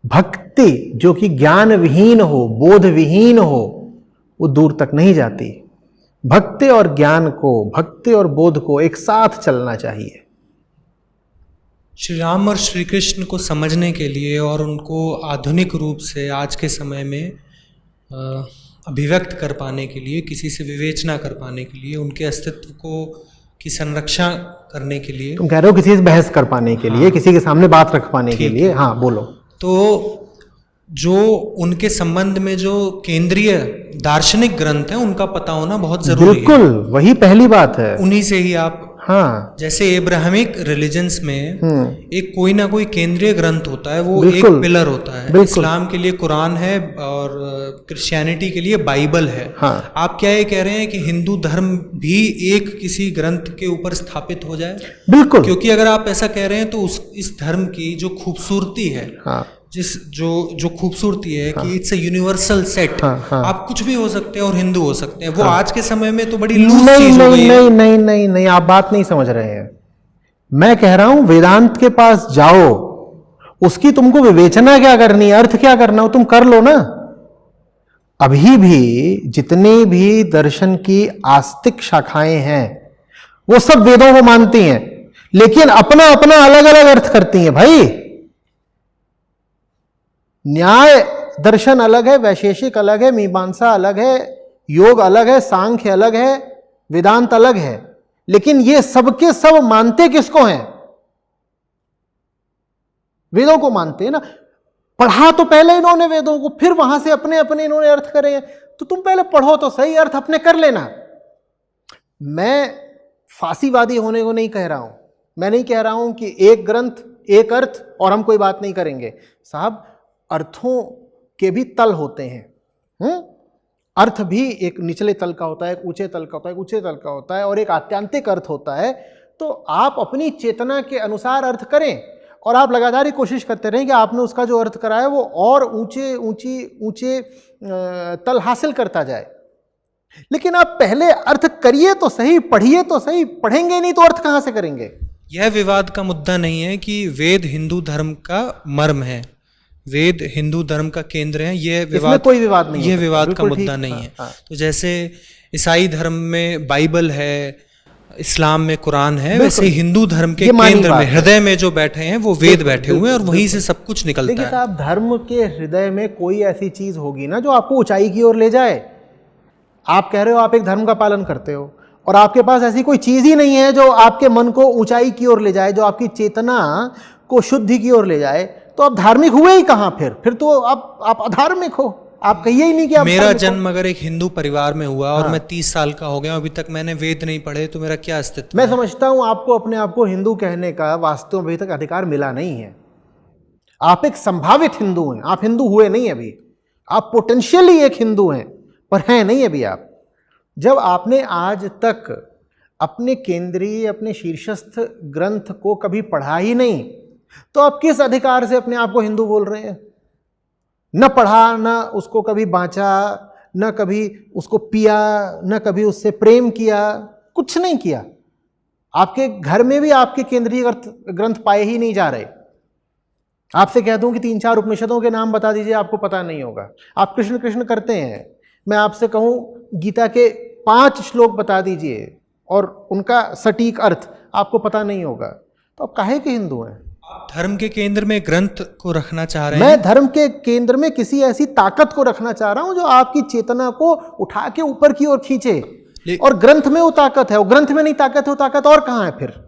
Speaker 2: भक्ति जो कि ज्ञान विहीन हो, बोध विहीन हो, वो दूर तक नहीं जाती। भक्ति और ज्ञान को, भक्ति और बोध को एक साथ चलना चाहिए।
Speaker 1: श्री राम और श्री कृष्ण को समझने के लिए और उनको आधुनिक रूप से आज के समय में अभिव्यक्त कर पाने के लिए, किसी से विवेचना कर पाने के लिए, उनके अस्तित्व को की संरक्षा करने के लिए,
Speaker 2: तुम कह रहे हो किसी से बहस कर पाने के लिए, किसी के सामने बात रख पाने के लिए। हाँ, बोलो।
Speaker 1: तो जो उनके संबंध में जो केंद्रीय दार्शनिक ग्रंथ हैं, उनका पता होना बहुत जरूरी है।
Speaker 2: बिल्कुल, वही पहली बात है।
Speaker 1: उन्हीं से ही आप,
Speaker 2: हाँ,
Speaker 1: जैसे एब्राहमिक रिलीजन्स में एक कोई ना कोई केंद्रीय ग्रंथ होता है, वो एक पिलर होता है। इस्लाम के लिए कुरान है और क्रिश्चियनिटी के लिए बाइबल है।
Speaker 2: हाँ।
Speaker 1: आप क्या ये कह रहे हैं कि हिंदू धर्म भी एक किसी ग्रंथ के ऊपर स्थापित हो जाए?
Speaker 2: बिल्कुल।
Speaker 1: क्योंकि अगर आप ऐसा कह रहे हैं तो इस धर्म की जो खूबसूरती है,
Speaker 2: हाँ,
Speaker 1: जो खूबसूरती है कि इट्स अ यूनिवर्सल सेट। आप कुछ भी हो सकते हैं और हिंदू हो सकते हैं। वो आज के समय में तो बड़ी लूज चीज हो गई है।
Speaker 2: नहीं, आप बात नहीं समझ रहे हैं। मैं कह रहा हूं वेदांत के पास जाओ, उसकी तुमको विवेचना क्या करनी है, अर्थ क्या करना हो, तुम कर लो ना। अभी भी जितनी भी दर्शन की आस्तिक शाखाएं हैं वो सब वेदों को मानती हैं, लेकिन अपना अपना अलग अलग अर्थ करती हैं। भाई, न्याय दर्शन अलग है, वैशेषिक अलग है, मीमांसा अलग है, योग अलग है, सांख्य अलग है, वेदांत अलग है, लेकिन ये सबके सब मानते किसको हैं? वेदों को मानते हैं ना। पढ़ा तो पहले इन्होंने वेदों को, फिर वहां से अपने अपने इन्होंने अर्थ करे हैं। तो तुम पहले पढ़ो तो सही, अर्थ अपने कर लेना। मैं फांसीवादी होने को नहीं कह रहा हूं। मैं नहीं कह रहा हूं कि एक ग्रंथ एक अर्थ और हम कोई बात नहीं करेंगे। साहब, अर्थों के भी तल होते हैं। अर्थ भी एक निचले तल का होता है, एक ऊंचे तल का होता है, एक ऊंचे तल का होता है, और एक आत्यांतिक अर्थ होता है। तो आप अपनी चेतना के अनुसार अर्थ करें और आप लगातार ही कोशिश करते रहें कि आपने उसका जो अर्थ कराया वो और ऊंचे तल हासिल करता जाए। लेकिन आप पहले अर्थ करिए तो सही, पढ़िए तो सही। पढ़ेंगे नहीं तो अर्थ कहां से करेंगे?
Speaker 1: यह विवाद का मुद्दा नहीं है कि वेद हिंदू धर्म का मर्म है, वेद हिंदू धर्म का केंद्र है। यह विवाद,
Speaker 2: कोई विवाद नहीं,
Speaker 1: यह विवाद का मुद्दा नहीं है। तो जैसे ईसाई धर्म में बाइबल है, इस्लाम में कुरान है, वैसे हिंदू धर्म के केंद्र में, हृदय में जो बैठे हैं वो वेद बैठे हुए हैं और वहीं से सब कुछ निकलता है।
Speaker 2: देखिए साहब, धर्म के हृदय में कोई ऐसी चीज होगी ना जो आपको ऊंचाई की ओर ले जाए। आप कह रहे हो आप एक धर्म का पालन करते हो और आपके पास ऐसी कोई चीज ही नहीं है जो आपके मन को ऊंचाई की ओर ले जाए, जो आपकी चेतना को शुद्धि की ओर ले जाए, तो आप धार्मिक हुए ही कहां? फिर तो आप अधार्मिक हो। आप कहिए ही नहीं कि आप
Speaker 1: मेरा जन्म अगर एक हिंदू परिवार में हुआ और मैं 30 साल का हो गया, अभी तक मैंने वेद नहीं पढ़े, तो मेरा क्या अस्तित्व?
Speaker 2: मैं समझता हूं आपको अपने आप को हिंदू कहने का वास्तव में अभी तक अधिकार मिला नहीं है। आप एक संभावित हिंदू हैं, आप हिंदू हुए नहीं अभी, आप पोटेंशियली एक हिंदू हैं पर हैं नहीं अभी आप। जब आपने आज तक अपने केंद्रीय, अपने शीर्षस्थ ग्रंथ को कभी पढ़ा ही नहीं, तो आप किस अधिकार से अपने आप को हिंदू बोल रहे हैं? न पढ़ा, न उसको कभी बांचा, न कभी उसको पिया, न कभी उससे प्रेम किया, कुछ नहीं किया। आपके घर में भी आपके केंद्रीय ग्रंथ पाए ही नहीं जा रहे। आपसे कह दूं कि 3-4 उपनिषदों के नाम बता दीजिए, आपको पता नहीं होगा। आप कृष्ण कृष्ण करते हैं, मैं आपसे कहूं गीता के 5 श्लोक बता दीजिए और उनका सटीक अर्थ आपको पता नहीं होगा, तो आप काहे के हिंदू हैं?
Speaker 1: धर्म के केंद्र में ग्रंथ को रखना चाह रहे हैं?
Speaker 2: मैं धर्म के केंद्र में किसी ऐसी ताकत को रखना चाह रहा हूं जो आपकी चेतना को उठा के ऊपर की ओर खींचे, और ग्रंथ में वो ताकत है, और ग्रंथ में नहीं ताकत है, वो ताकत और कहां है फिर?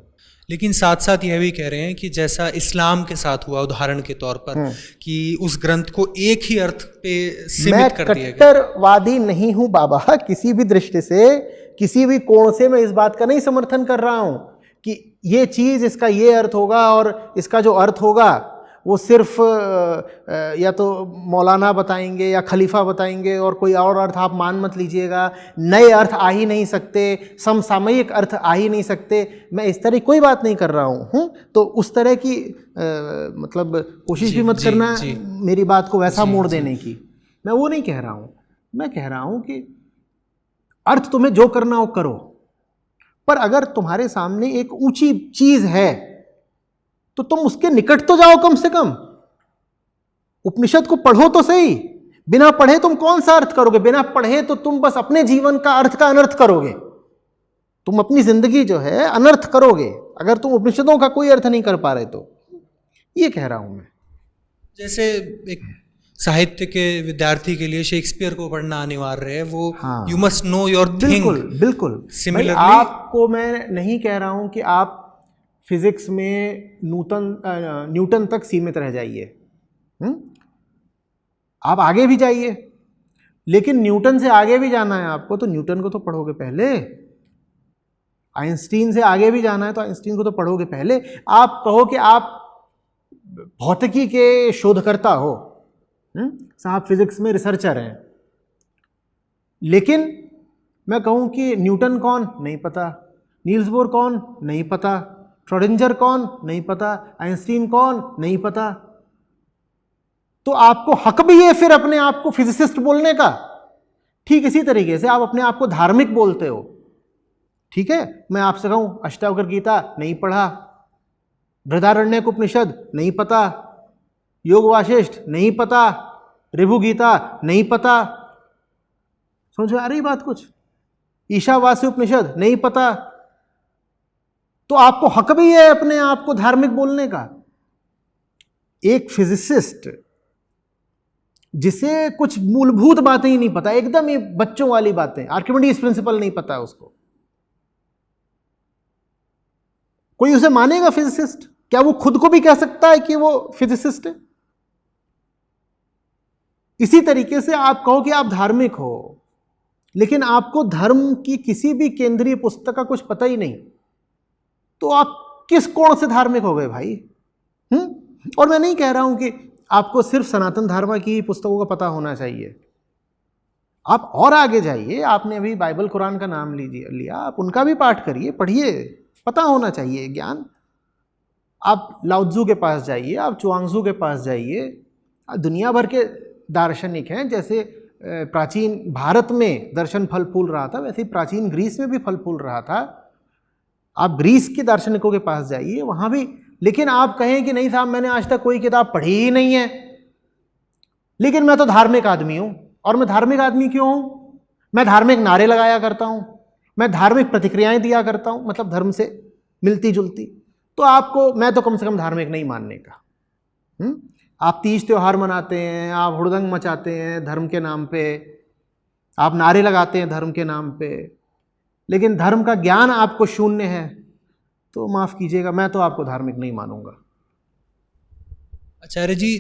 Speaker 1: लेकिन साथ साथ यह भी कह रहे हैं कि जैसा इस्लाम के साथ हुआ उदाहरण के तौर पर कि उस ग्रंथ को एक ही अर्थ पे सीमित कर दिया गया।
Speaker 2: मैं कट्टरवादी नहीं हूं बाबा, किसी भी दृष्टि से, किसी भी कोण से मैं इस बात का नहीं समर्थन कर रहा हूं कि ये चीज, इसका ये अर्थ होगा और इसका जो अर्थ होगा वो सिर्फ या तो मौलाना बताएंगे या खलीफा बताएंगे और कोई और अर्थ आप मान मत लीजिएगा, नए अर्थ आ ही नहीं सकते, समसामयिक अर्थ आ ही नहीं सकते। मैं इस तरह कोई बात नहीं कर रहा हूँ, तो उस तरह की मतलब कोशिश भी मत करना मेरी बात को वैसा मोड़ देने की। मैं वो नहीं कह रहा हूँ, मैं कह रहा हूँ कि अर्थ तुम्हें जो करना हो करो, पर अगर तुम्हारे सामने एक ऊंची चीज है तो तुम उसके निकट तो जाओ कम से कम। उपनिषद को पढ़ो तो सही, बिना पढ़े तुम कौन सा अर्थ करोगे? बिना पढ़े तो तुम बस अपने जीवन का अर्थ का अनर्थ करोगे, तुम अपनी जिंदगी जो है अनर्थ करोगे अगर तुम उपनिषदों का कोई अर्थ नहीं कर पा रहे तो। ये कह रहा हूं मैं।
Speaker 1: जैसे एक साहित्य के विद्यार्थी के लिए शेक्सपियर को पढ़ना अनिवार्य है, वो you must know your thing.
Speaker 2: बिल्कुल बिल्कुल।
Speaker 1: सिमिलरली
Speaker 2: आपको मैं नहीं कह रहा हूं कि आप फिजिक्स में न्यूटन तक सीमित रह जाइए, आप आगे भी जाइए, लेकिन न्यूटन से आगे भी जाना है आपको तो न्यूटन को तो पढ़ोगे पहले। आइंस्टीन से आगे भी जाना है तो आइंस्टीन को तो पढ़ोगे पहले। आप कहो कि आप भौतिकी के शोधकर्ता हो, साहब फिजिक्स में रिसर्चर हैं, लेकिन मैं कहूं कि न्यूटन कौन नहीं पता, नील्स बोर कौन नहीं पता, श्रोडिंगर कौन नहीं पता, आइंस्टीन कौन नहीं पता, तो आपको हक भी है फिर अपने आप को फिजिसिस्ट बोलने का। ठीक इसी तरीके से आप अपने आप को धार्मिक बोलते हो, ठीक है? मैं आपसे कहूं अष्टावक्र गीता नहीं पढ़ा, बृहदारण्यक उपनिषद नहीं पता, योग वासिष्ठ नहीं पता, ऋभु गीता नहीं पता, समझ में आ रही बात कुछ? ईशावास्य उपनिषद नहीं पता, तो आपको हक भी है अपने आप को धार्मिक बोलने का। एक फिजिसिस्ट जिसे कुछ मूलभूत बातें ही नहीं पता, एकदम ही बच्चों वाली बातें, आर्किमिडीज प्रिंसिपल नहीं पता उसको, कोई उसे मानेगा फिजिसिस्ट? क्या वो खुद को भी कह सकता है कि वो फिजिसिस्ट है? इसी तरीके से आप कहो कि आप धार्मिक हो, लेकिन आपको धर्म की किसी भी केंद्रीय पुस्तक का कुछ पता ही नहीं, तो आप किस कोण से धार्मिक हो गए भाई? और मैं नहीं कह रहा हूं कि आपको सिर्फ सनातन धर्म की पुस्तकों का पता होना चाहिए, आप और आगे जाइए। आपने अभी बाइबल कुरान का नाम लिया, आप उनका भी पाठ करिए, पढ़िए, पता होना चाहिए ज्ञान। आप लाओत्जू के पास जाइए, आप चुआंगजू के पास जाइए, दुनिया भर के दार्शनिक हैं। जैसे प्राचीन भारत में दर्शन फल फूल रहा था, वैसे ही प्राचीन ग्रीस में भी फल फूल रहा था। आप ग्रीस के दार्शनिकों के पास जाइए, वहां भी। लेकिन आप कहें कि नहीं साहब मैंने आज तक कोई किताब पढ़ी ही नहीं है, लेकिन मैं तो धार्मिक आदमी हूं। और मैं धार्मिक आदमी क्यों हूं? मैं धार्मिक नारे लगाया करता हूं, मैं धार्मिक प्रतिक्रियाएं दिया करता हूं, मतलब धर्म से मिलती जुलती। तो आपको मैं तो कम से कम धार्मिक नहीं मानने का। आप तीज त्योहार मनाते हैं, आप हुड़दंग मचाते हैं धर्म के नाम पे, आप नारे लगाते हैं धर्म के नाम पे, लेकिन धर्म का ज्ञान आपको शून्य है, तो माफ कीजिएगा, मैं तो आपको धार्मिक नहीं मानूंगा।
Speaker 1: आचार्य जी,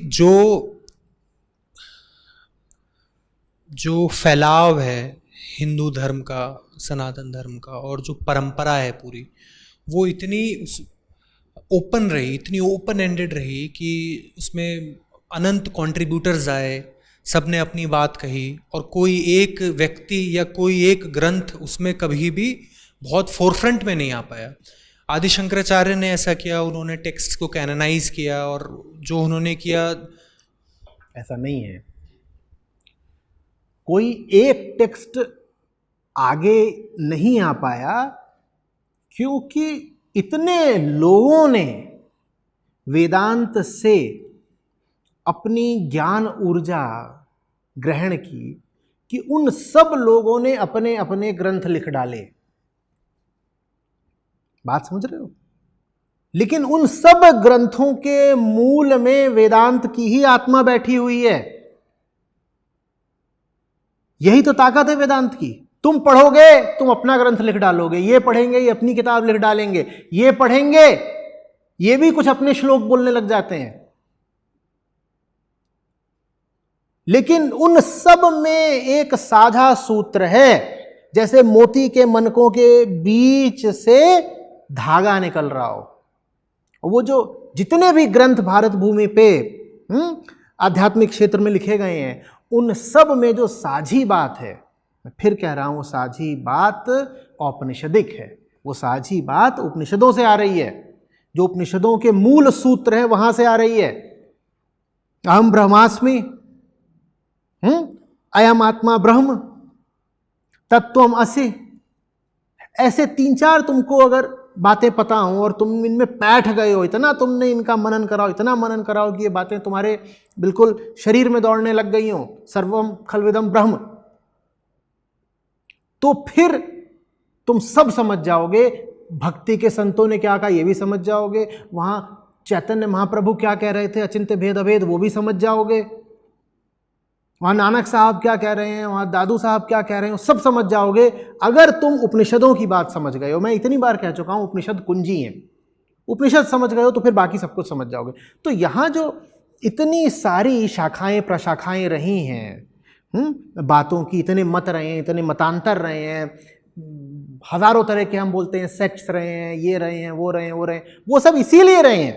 Speaker 1: जो फैलाव है हिंदू धर्म का, सनातन धर्म का, और जो परंपरा है पूरी, वो इतनी ओपन रही, इतनी ओपन एंडेड रही कि उसमें अनंत कंट्रीब्यूटर्स आए, सब ने अपनी बात कही, और कोई एक व्यक्ति या कोई एक ग्रंथ उसमें कभी भी बहुत फोरफ्रंट में नहीं आ पाया। आदि शंकराचार्य ने ऐसा किया, उन्होंने टेक्स्ट को कैनोनाइज किया, और जो उन्होंने किया,
Speaker 2: ऐसा नहीं है। कोई एक टेक्स्ट आगे नहीं आ पाया क्योंकि इतने लोगों ने वेदांत से अपनी ज्ञान ऊर्जा ग्रहण की कि उन सब लोगों ने अपने अपने ग्रंथ लिख डाले। बात समझ रहे हो? लेकिन उन सब ग्रंथों के मूल में वेदांत की ही आत्मा बैठी हुई है। यही तो ताकत है वेदांत की। तुम पढ़ोगे, तुम अपना ग्रंथ लिख डालोगे, ये पढ़ेंगे ये अपनी किताब लिख डालेंगे, ये पढ़ेंगे ये भी कुछ अपने श्लोक बोलने लग जाते हैं। लेकिन उन सब में एक साझा सूत्र है, जैसे मोती के मनकों के बीच से धागा निकल रहा हो। वो जो जितने भी ग्रंथ भारत भूमि पे आध्यात्मिक क्षेत्र में लिखे गए हैं, उन सब में जो साझी बात है, मैं फिर कह रहा हूं, वो साझी बात औपनिषदिक है। वो साझी बात उपनिषदों से आ रही है, जो उपनिषदों के मूल सूत्र है वहां से आ रही है। अहम ब्रह्मास्मि, अयम आत्मा ब्रह्म, तत्वम असि, ऐसे 3-4 तुमको अगर बातें पता हो और तुम इनमें बैठ गए हो, इतना तुमने इनका मनन कराओ, इतना मनन कराओ कि ये बातें तुम्हारे बिल्कुल शरीर में दौड़ने लग गई हो, सर्वम खलविदम ब्रह्म, तो फिर तुम सब समझ जाओगे। भक्ति के संतों ने क्या कहा ये भी समझ जाओगे, वहां चैतन्य महाप्रभु क्या कह रहे थे, अचिंत्य भेद अभेद, वो भी समझ जाओगे, वहां नानक साहब क्या कह रहे हैं, वहां दादू साहब क्या कह रहे हैं, सब समझ जाओगे अगर तुम उपनिषदों की बात समझ गए हो। मैं इतनी बार कह चुका हूं, उपनिषद कुंजी हैं। उपनिषद समझ गए हो तो फिर बाकी सब कुछ समझ जाओगे। तो यहां जो इतनी सारी शाखाएं प्रशाखाएं रही हैं, बातों की, इतने मत रहे हैं, इतने मतांतर रहे हैं, हजारों तरह के हम बोलते हैं सेक्ट्स रहे हैं, ये रहे हैं, वो रहे हैं, वो रहे हैं, वो सब इसीलिए रहे हैं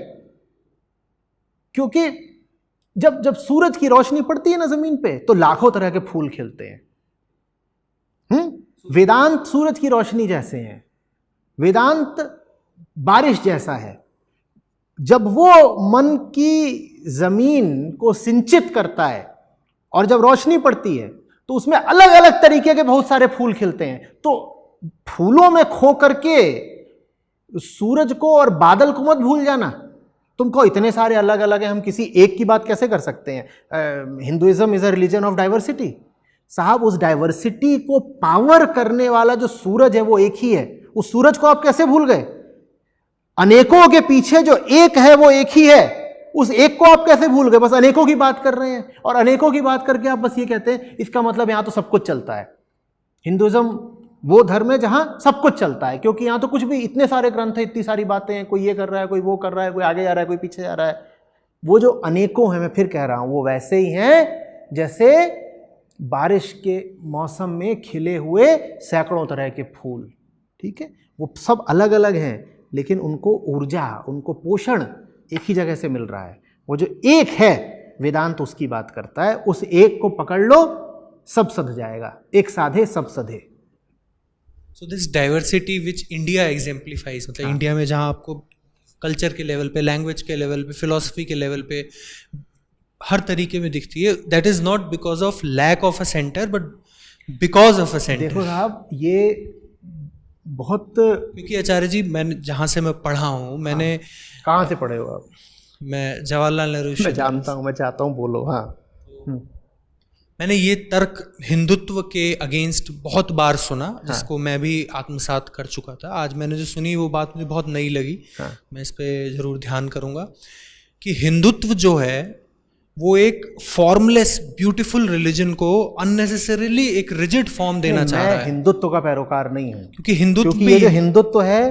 Speaker 2: क्योंकि जब जब सूरज की रोशनी पड़ती है ना जमीन पे, तो लाखों तरह के फूल खिलते हैं। वेदांत सूरज की रोशनी जैसे हैं, वेदांत बारिश जैसा है। जब वो मन की जमीन को सिंचित करता है और जब रोशनी पड़ती है तो उसमें अलग अलग तरीके के बहुत सारे फूल खिलते हैं। तो फूलों में खो करके सूरज को और बादल को मत भूल जाना। तुमको इतने सारे अलग अलग हैं, हम किसी एक की बात कैसे कर सकते हैं? Hinduism is a religion of diversity. साहब, उस डाइवर्सिटी को पावर करने वाला जो सूरज है वो एक ही है। उस सूरज को आप कैसे भूल गए? अनेकों के पीछे जो एक है वो एक ही है, उस एक को आप कैसे भूल गए? बस अनेकों की बात कर रहे हैं, और अनेकों की बात करके आप बस ये कहते हैं इसका मतलब यहां तो सब कुछ चलता है। हिंदुइज्म वो धर्म है जहां सब कुछ चलता है, क्योंकि यहां तो कुछ भी, इतने सारे ग्रंथ हैं, इतनी सारी बातें हैं, कोई ये कर रहा है, कोई वो कर रहा है, कोई आगे जा रहा है, कोई पीछे जा रहा है। वो जो अनेकों हैं, मैं फिर कह रहा हूं, वो वैसे ही हैं जैसे बारिश के मौसम में खिले हुए सैकड़ों तरह के फूल। ठीक है, वो सब अलग अलग हैं, लेकिन उनको ऊर्जा, उनको पोषण एक ही जगह से मिल रहा है। वो जो एक है, वेदांत उसकी बात करता है। उस एक को पकड़ लो, सब सध जाएगा। एक साधे सब सधे।
Speaker 1: So this diversity which India exemplifies, मतलब इंडिया में जहाँ आपको कल्चर के लेवल पे, लैंग्वेज के लेवल पे, फिलोसफी के लेवल पे हर तरीके में दिखती है, that is not because of lack of a centre but because of a centre.
Speaker 2: देखो साहब, ये बहुत,
Speaker 1: क्योंकि आचार्य जी, मैंने जहाँ से मैं पढ़ा हूँ, मैंने
Speaker 2: कहाँ से पढ़े हो आप?
Speaker 1: मैं जवाहरलाल नेहरू,
Speaker 2: मैं जानता हूँ, मैं चाहता हूँ बोलो। हाँ,
Speaker 1: मैंने ये तर्क हिंदुत्व के अगेंस्ट बहुत बार सुना, जिसको मैं भी आत्मसात कर चुका था। आज मैंने जो सुनी वो बात मुझे बहुत नई लगी। मैं इस पे जरूर ध्यान करूँगा कि हिंदुत्व जो है वो एक फॉर्मलेस ब्यूटीफुल रिलीजन को अननेसेसरीली एक रिजिड फॉर्म देना चाह रहा है।
Speaker 2: हिंदुत्व का पैरोकार नहीं हूँ,
Speaker 1: क्योंकि हिंदुत्व
Speaker 2: ये जो हिंदुत्व है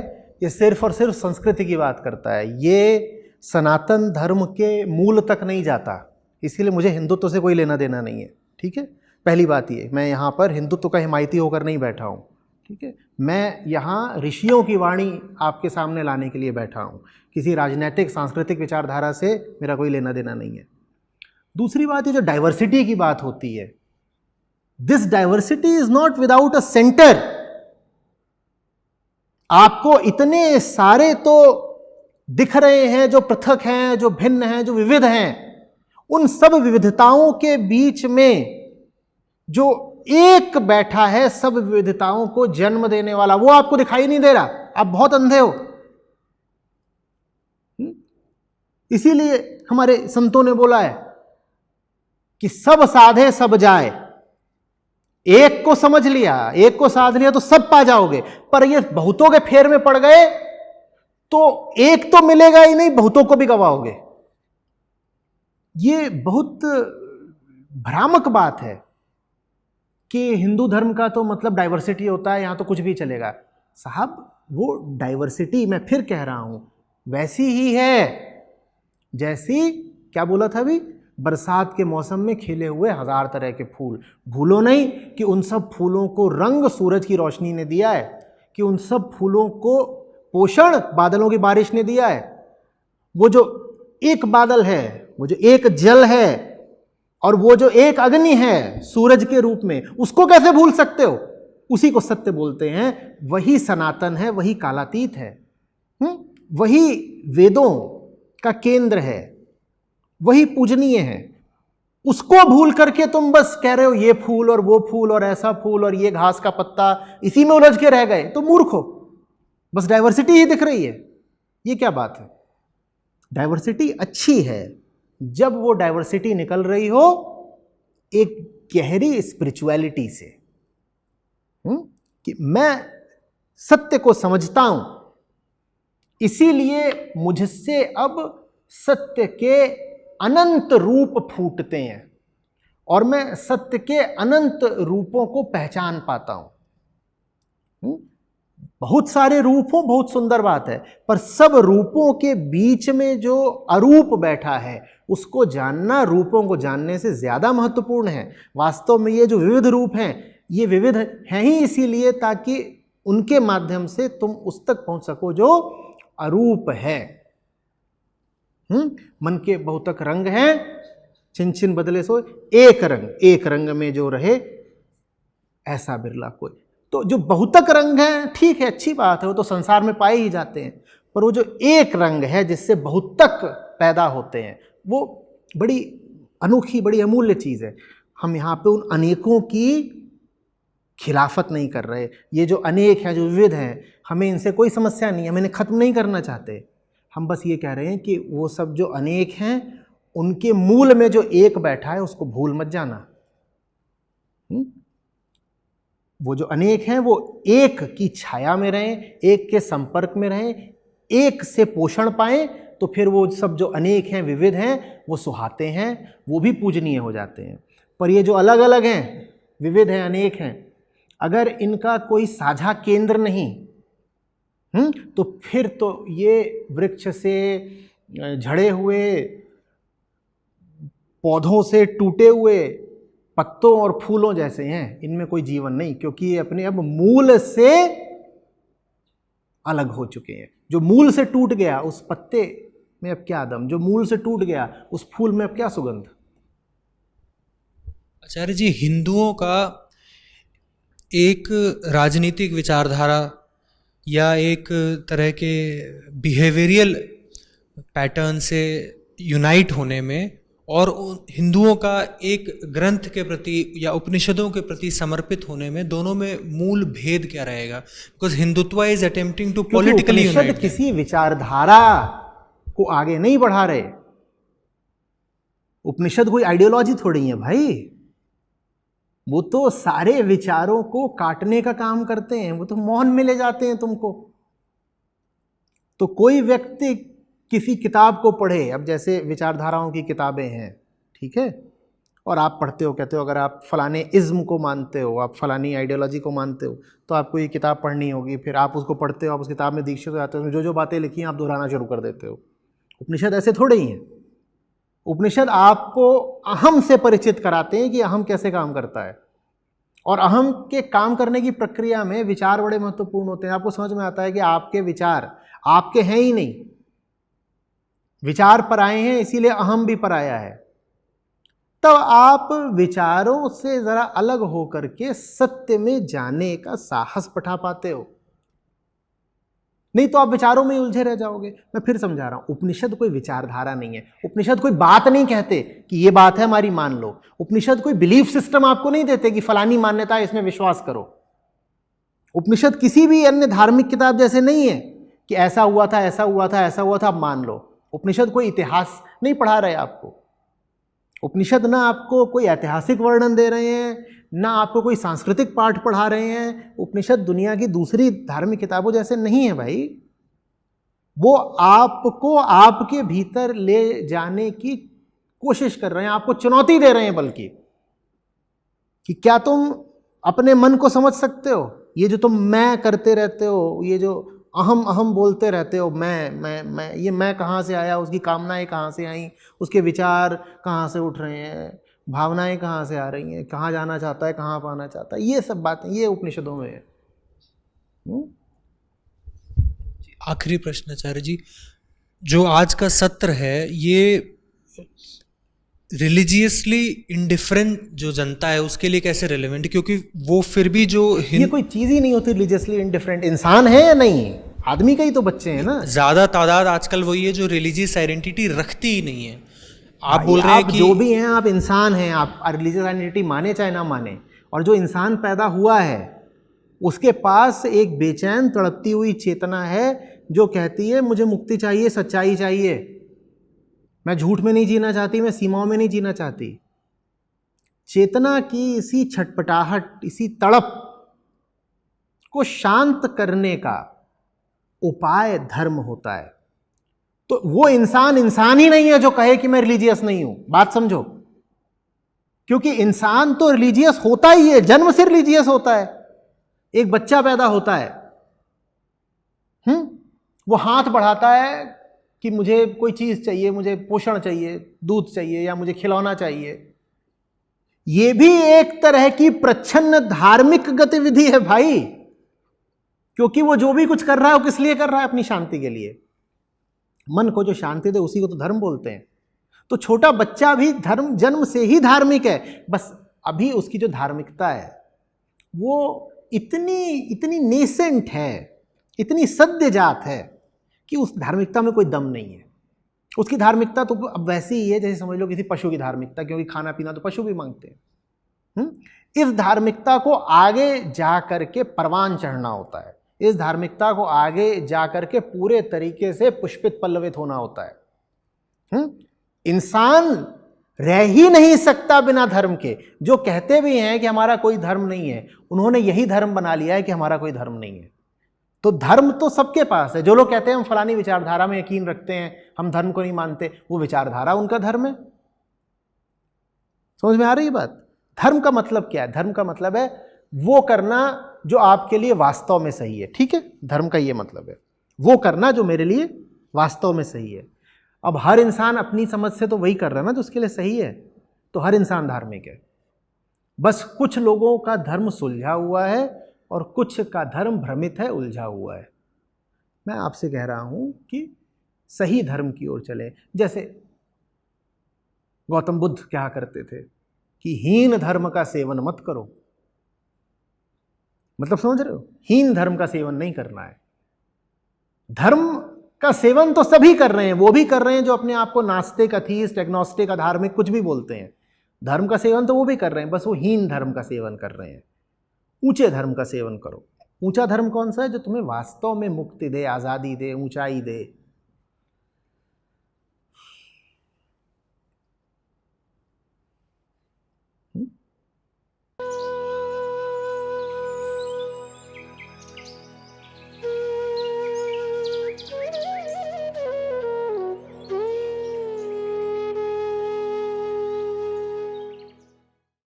Speaker 2: ये सिर्फ और सिर्फ संस्कृति की बात करता है, ये सनातन धर्म के मूल तक नहीं जाता। इसीलिए मुझे हिंदुत्व से कोई लेना देना नहीं है। ठीक है, पहली बात ये, मैं यहाँ पर हिंदुत्व का हिमायती होकर नहीं बैठा हूँ। ठीक है, मैं यहाँ ऋषियों की वाणी आपके सामने लाने के लिए बैठा हूँ, किसी राजनीतिक सांस्कृतिक विचारधारा से मेरा कोई लेना देना नहीं है। दूसरी बात, ये जो डाइवर्सिटी की बात होती है, this diversity is not without a centre. आपको इतने सारे तो दिख रहे हैं जो पृथक हैं, जो भिन्न हैं, जो विविध हैं। उन सब विविधताओं के बीच में जो एक बैठा है, सब विविधताओं को जन्म देने वाला, वो आपको दिखाई नहीं दे रहा। आप बहुत अंधे हो। इसीलिए हमारे संतों ने बोला है कि सब साधे सब जाए। एक को समझ लिया, एक को साध लिया तो सब पा जाओगे, पर ये बहुतों के फेर में पड़ गए तो एक तो मिलेगा ही नहीं, बहुतों को भी गवाओगे। ये बहुत भ्रामक बात है कि हिंदू धर्म का तो मतलब डाइवर्सिटी होता है, यहां तो कुछ भी चलेगा। साहब, वो डाइवर्सिटी मैं फिर कह रहा हूं वैसी ही है जैसी, क्या बोला था अभी, बरसात के मौसम में खिले हुए 1000 तरह के फूल। भूलो नहीं कि उन सब फूलों को रंग सूरज की रोशनी ने दिया है, कि उन सब फूलों को पोषण बादलों की बारिश ने दिया है। वो जो एक बादल है, वो जो एक जल है, और वो जो एक अग्नि है सूरज के रूप में, उसको कैसे भूल सकते हो? उसी को सत्य बोलते हैं। वही सनातन है, वही कालातीत है, वही वेदों का केंद्र है, वही पूजनीय है। उसको भूल करके तुम बस कह रहे हो ये फूल और वो फूल और ऐसा फूल और ये घास का पत्ता, इसी में उलझ के रह गए तो मूर्ख हो। बस डाइवर्सिटी ही दिख रही है। ये क्या बात है? डाइवर्सिटी अच्छी है जब वो डाइवर्सिटी निकल रही हो एक गहरी स्पिरिचुअलिटी से, कि मैं सत्य को समझता हूं, इसीलिए मुझसे अब सत्य के अनंत रूप फूटते हैं और मैं सत्य के अनंत रूपों को पहचान पाता हूं। बहुत सारे रूप हो, बहुत सुंदर बात है, पर सब रूपों के बीच में जो अरूप बैठा है उसको जानना रूपों को जानने से ज्यादा महत्वपूर्ण है। वास्तव में ये जो विविध रूप हैं, ये विविध हैं ही इसीलिए ताकि उनके माध्यम से तुम उस तक पहुंच सको जो अरूप है। मन के बहुतक रंग हैं, छिन छिन बदले सो एक रंग, एक रंग में जो रहे ऐसा बिरला कोई। तो जो बहुतक रंग हैं, ठीक है, अच्छी बात है, वो तो संसार में पाए ही जाते हैं, पर वो जो एक रंग है जिससे बहुतक पैदा होते हैं, वो बड़ी अनोखी, बड़ी अमूल्य चीज़ है। हम यहाँ पे उन अनेकों की खिलाफत नहीं कर रहे। ये जो अनेक हैं, जो विविध हैं, हमें इनसे कोई समस्या नहीं है, हम इन्हें खत्म नहीं करना चाहते। हम बस ये कह रहे हैं कि वो सब जो अनेक हैं उनके मूल में जो एक बैठा है उसको भूल मत जाना। वो जो अनेक हैं वो एक की छाया में रहें, एक के संपर्क में रहें, एक से पोषण पाएं, तो फिर वो सब जो अनेक हैं, विविध हैं, वो सुहाते हैं, वो भी पूजनीय हो जाते हैं। पर ये जो अलग अलग हैं, विविध हैं, अनेक हैं, अगर इनका कोई साझा केंद्र नहीं, तो फिर तो ये वृक्ष से झड़े हुए, पौधों से टूटे हुए पत्तों और फूलों जैसे हैं, इनमें कोई जीवन नहीं, क्योंकि ये अपने अब मूल से अलग हो चुके हैं। जो मूल से टूट गया उस पत्ते में अब क्या दम, जो मूल से टूट गया उस फूल में अब क्या सुगंध।
Speaker 1: आचार्य जी, हिंदुओं का एक राजनीतिक विचारधारा या एक तरह के बिहेवियरियल पैटर्न से यूनाइट होने में और हिंदुओं का एक ग्रंथ के प्रति या उपनिषदों के प्रति समर्पित होने में, दोनों में मूल भेद क्या रहेगा? Because Hindutva is attempting to politically unite.
Speaker 2: किसी विचारधारा को आगे नहीं बढ़ा रहे। उपनिषद कोई आइडियोलॉजी थोड़ी है भाई, वो तो सारे विचारों को काटने का काम करते हैं, वो तो मौन में ले जाते हैं तुमको। तो कोई व्यक्ति किसी किताब को पढ़े, अब जैसे विचारधाराओं की किताबें हैं, ठीक है, और आप पढ़ते हो, कहते हो अगर आप फलाने इज्म को मानते हो, आप फलानी आइडियोलॉजी को मानते हो, तो आपको ये किताब पढ़नी होगी। फिर आप उसको पढ़ते हो, आप उस किताब में दीक्षित हो जाते हो, जो जो बातें लिखी हैं आप दोहराना शुरू कर देते हो। उपनिषद ऐसे थोड़े ही हैं। उपनिषद आपको अहम से परिचित कराते हैं कि अहम कैसे काम करता है, और अहम के काम करने की प्रक्रिया में विचार बड़े महत्वपूर्ण होते हैं। आपको समझ में आता है कि आपके विचार आपके हैं ही नहीं, विचार पराये हैं, इसीलिए अहम भी पराया है। तब आप विचारों से जरा अलग होकर के सत्य में जाने का साहस पठा पाते हो, नहीं तो आप विचारों में ही उलझे रह जाओगे। मैं फिर समझा रहा हूं, उपनिषद कोई विचारधारा नहीं है, उपनिषद कोई बात नहीं कहते कि ये बात है हमारी मान लो, उपनिषद कोई बिलीफ सिस्टम आपको नहीं देते कि फलानी मान्यता है इसमें विश्वास करो। उपनिषद किसी भी अन्य धार्मिक किताब जैसे नहीं है कि ऐसा हुआ था ऐसा हुआ था ऐसा हुआ था आप मान लो। उपनिषद कोई इतिहास नहीं पढ़ा रहे आपको, उपनिषद ना आपको कोई ऐतिहासिक वर्णन दे रहे हैं, ना आपको कोई सांस्कृतिक पाठ पढ़ा रहे हैं। उपनिषद दुनिया की दूसरी धार्मिक किताबों जैसे नहीं है भाई, वो आपको आपके भीतर ले जाने की कोशिश कर रहे हैं, आपको चुनौती दे रहे हैं बल्कि, कि क्या तुम अपने मन को समझ सकते हो? ये जो तुम मैं करते रहते हो, ये जो अहम अहम बोलते रहते हो, मैं ये मैं कहाँ से आया, उसकी कामनाएं कहाँ से आई, उसके विचार कहाँ से उठ रहे हैं, भावनाएं कहाँ से आ रही हैं, कहाँ जाना चाहता है, कहाँ पाना चाहता है, ये सब बातें ये उपनिषदों में है।
Speaker 1: आखिरी प्रश्न आचार्य जी, जो आज का सत्र है ये रिलीजियसली इंडिफरेंट जो जनता है उसके लिए कैसे रेलेवेंट है? क्योंकि वो फिर भी जो
Speaker 2: ये कोई चीज़ ही नहीं होती रिलीजियसली इंडिफरेंट, इंसान है या नहीं, आदमी का ही तो बच्चे हैं ना।
Speaker 1: ज़्यादा तादाद आजकल वही है जो रिलीजियस आइडेंटिटी रखती ही नहीं है। आप बोल रहे हैं कि
Speaker 2: जो भी हैं आप इंसान हैं, आप रिलीजियस आइडेंटिटी माने चाहे ना माने, और जो इंसान पैदा हुआ है उसके पास एक बेचैन तड़पती हुई चेतना है जो कहती है मुझे मुक्ति चाहिए, सच्चाई चाहिए, मैं झूठ में नहीं जीना चाहती, मैं सीमाओं में नहीं जीना चाहती। चेतना की इसी छटपटाहट, इसी तड़प को शांत करने का उपाय धर्म होता है। तो वो इंसान ही नहीं है जो कहे कि मैं रिलीजियस नहीं हूं, बात समझो, क्योंकि इंसान तो रिलीजियस होता ही है, जन्म से रिलीजियस होता है। एक बच्चा पैदा होता है, वो हाथ बढ़ाता है कि मुझे कोई चीज चाहिए, मुझे पोषण चाहिए, दूध चाहिए या मुझे खिलौना चाहिए। ये भी एक तरह की प्रच्छन्न धार्मिक गतिविधि है भाई, क्योंकि वो जो भी कुछ कर रहा है वो किस लिए कर रहा है? अपनी शांति के लिए। मन को जो शांति दे उसी को तो धर्म बोलते हैं। तो छोटा बच्चा भी धर्म जन्म से ही धार्मिक है, बस अभी उसकी जो धार्मिकता है वो इतनी नेसेंट है, इतनी सद्यजात है कि उस धार्मिकता में कोई दम नहीं है। उसकी धार्मिकता तो अब वैसी ही है जैसे समझ लो किसी पशु की धार्मिकता, क्योंकि खाना पीना तो पशु भी मांगते हैं। इस धार्मिकता को आगे जा करके परवान चढ़ना होता है, इस धार्मिकता को आगे जा करके पूरे तरीके से पुष्पित पल्लवित होना होता है। इंसान रह ही नहीं सकता बिना धर्म के। जो कहते भी हैं कि हमारा कोई धर्म नहीं है, उन्होंने यही धर्म बना लिया है कि हमारा कोई धर्म नहीं है। तो धर्म तो सबके पास है। जो लोग कहते हैं हम फलानी विचारधारा में यकीन रखते हैं, हम धर्म को नहीं मानते, वो विचारधारा उनका धर्म है। समझ में आ रही है बात? धर्म का मतलब क्या है? धर्म का मतलब है वो करना जो आपके लिए वास्तव में सही है। ठीक है, धर्म का ये मतलब है वो करना जो मेरे लिए वास्तव में सही है। अब हर इंसान अपनी समझ से तो वही कर रहा है ना जो उसके लिए सही है, तो हर इंसान धार्मिक है। बस कुछ लोगों का धर्म सुलझा हुआ है और कुछ का धर्म भ्रमित है, उलझा हुआ है। मैं आपसे कह रहा हूं कि सही धर्म की ओर चले। जैसे गौतम बुद्ध क्या करते थे कि हीन धर्म का सेवन मत करो। मतलब समझ रहे हो? हीन धर्म का सेवन नहीं करना है। धर्म का सेवन तो सभी कर रहे हैं, वो भी कर रहे हैं जो अपने आप को नास्तिक, अथीस्ट, एग्नोस्टिक, अधार्मिक कुछ भी बोलते हैं। धर्म का सेवन तो वो भी कर रहे हैं, बस वो हीन धर्म का सेवन कर रहे हैं। ऊंचे धर्म का सेवन करो। ऊंचा धर्म कौन सा है? जो तुम्हें वास्तव में मुक्ति दे, आज़ादी दे, ऊंचाई दे,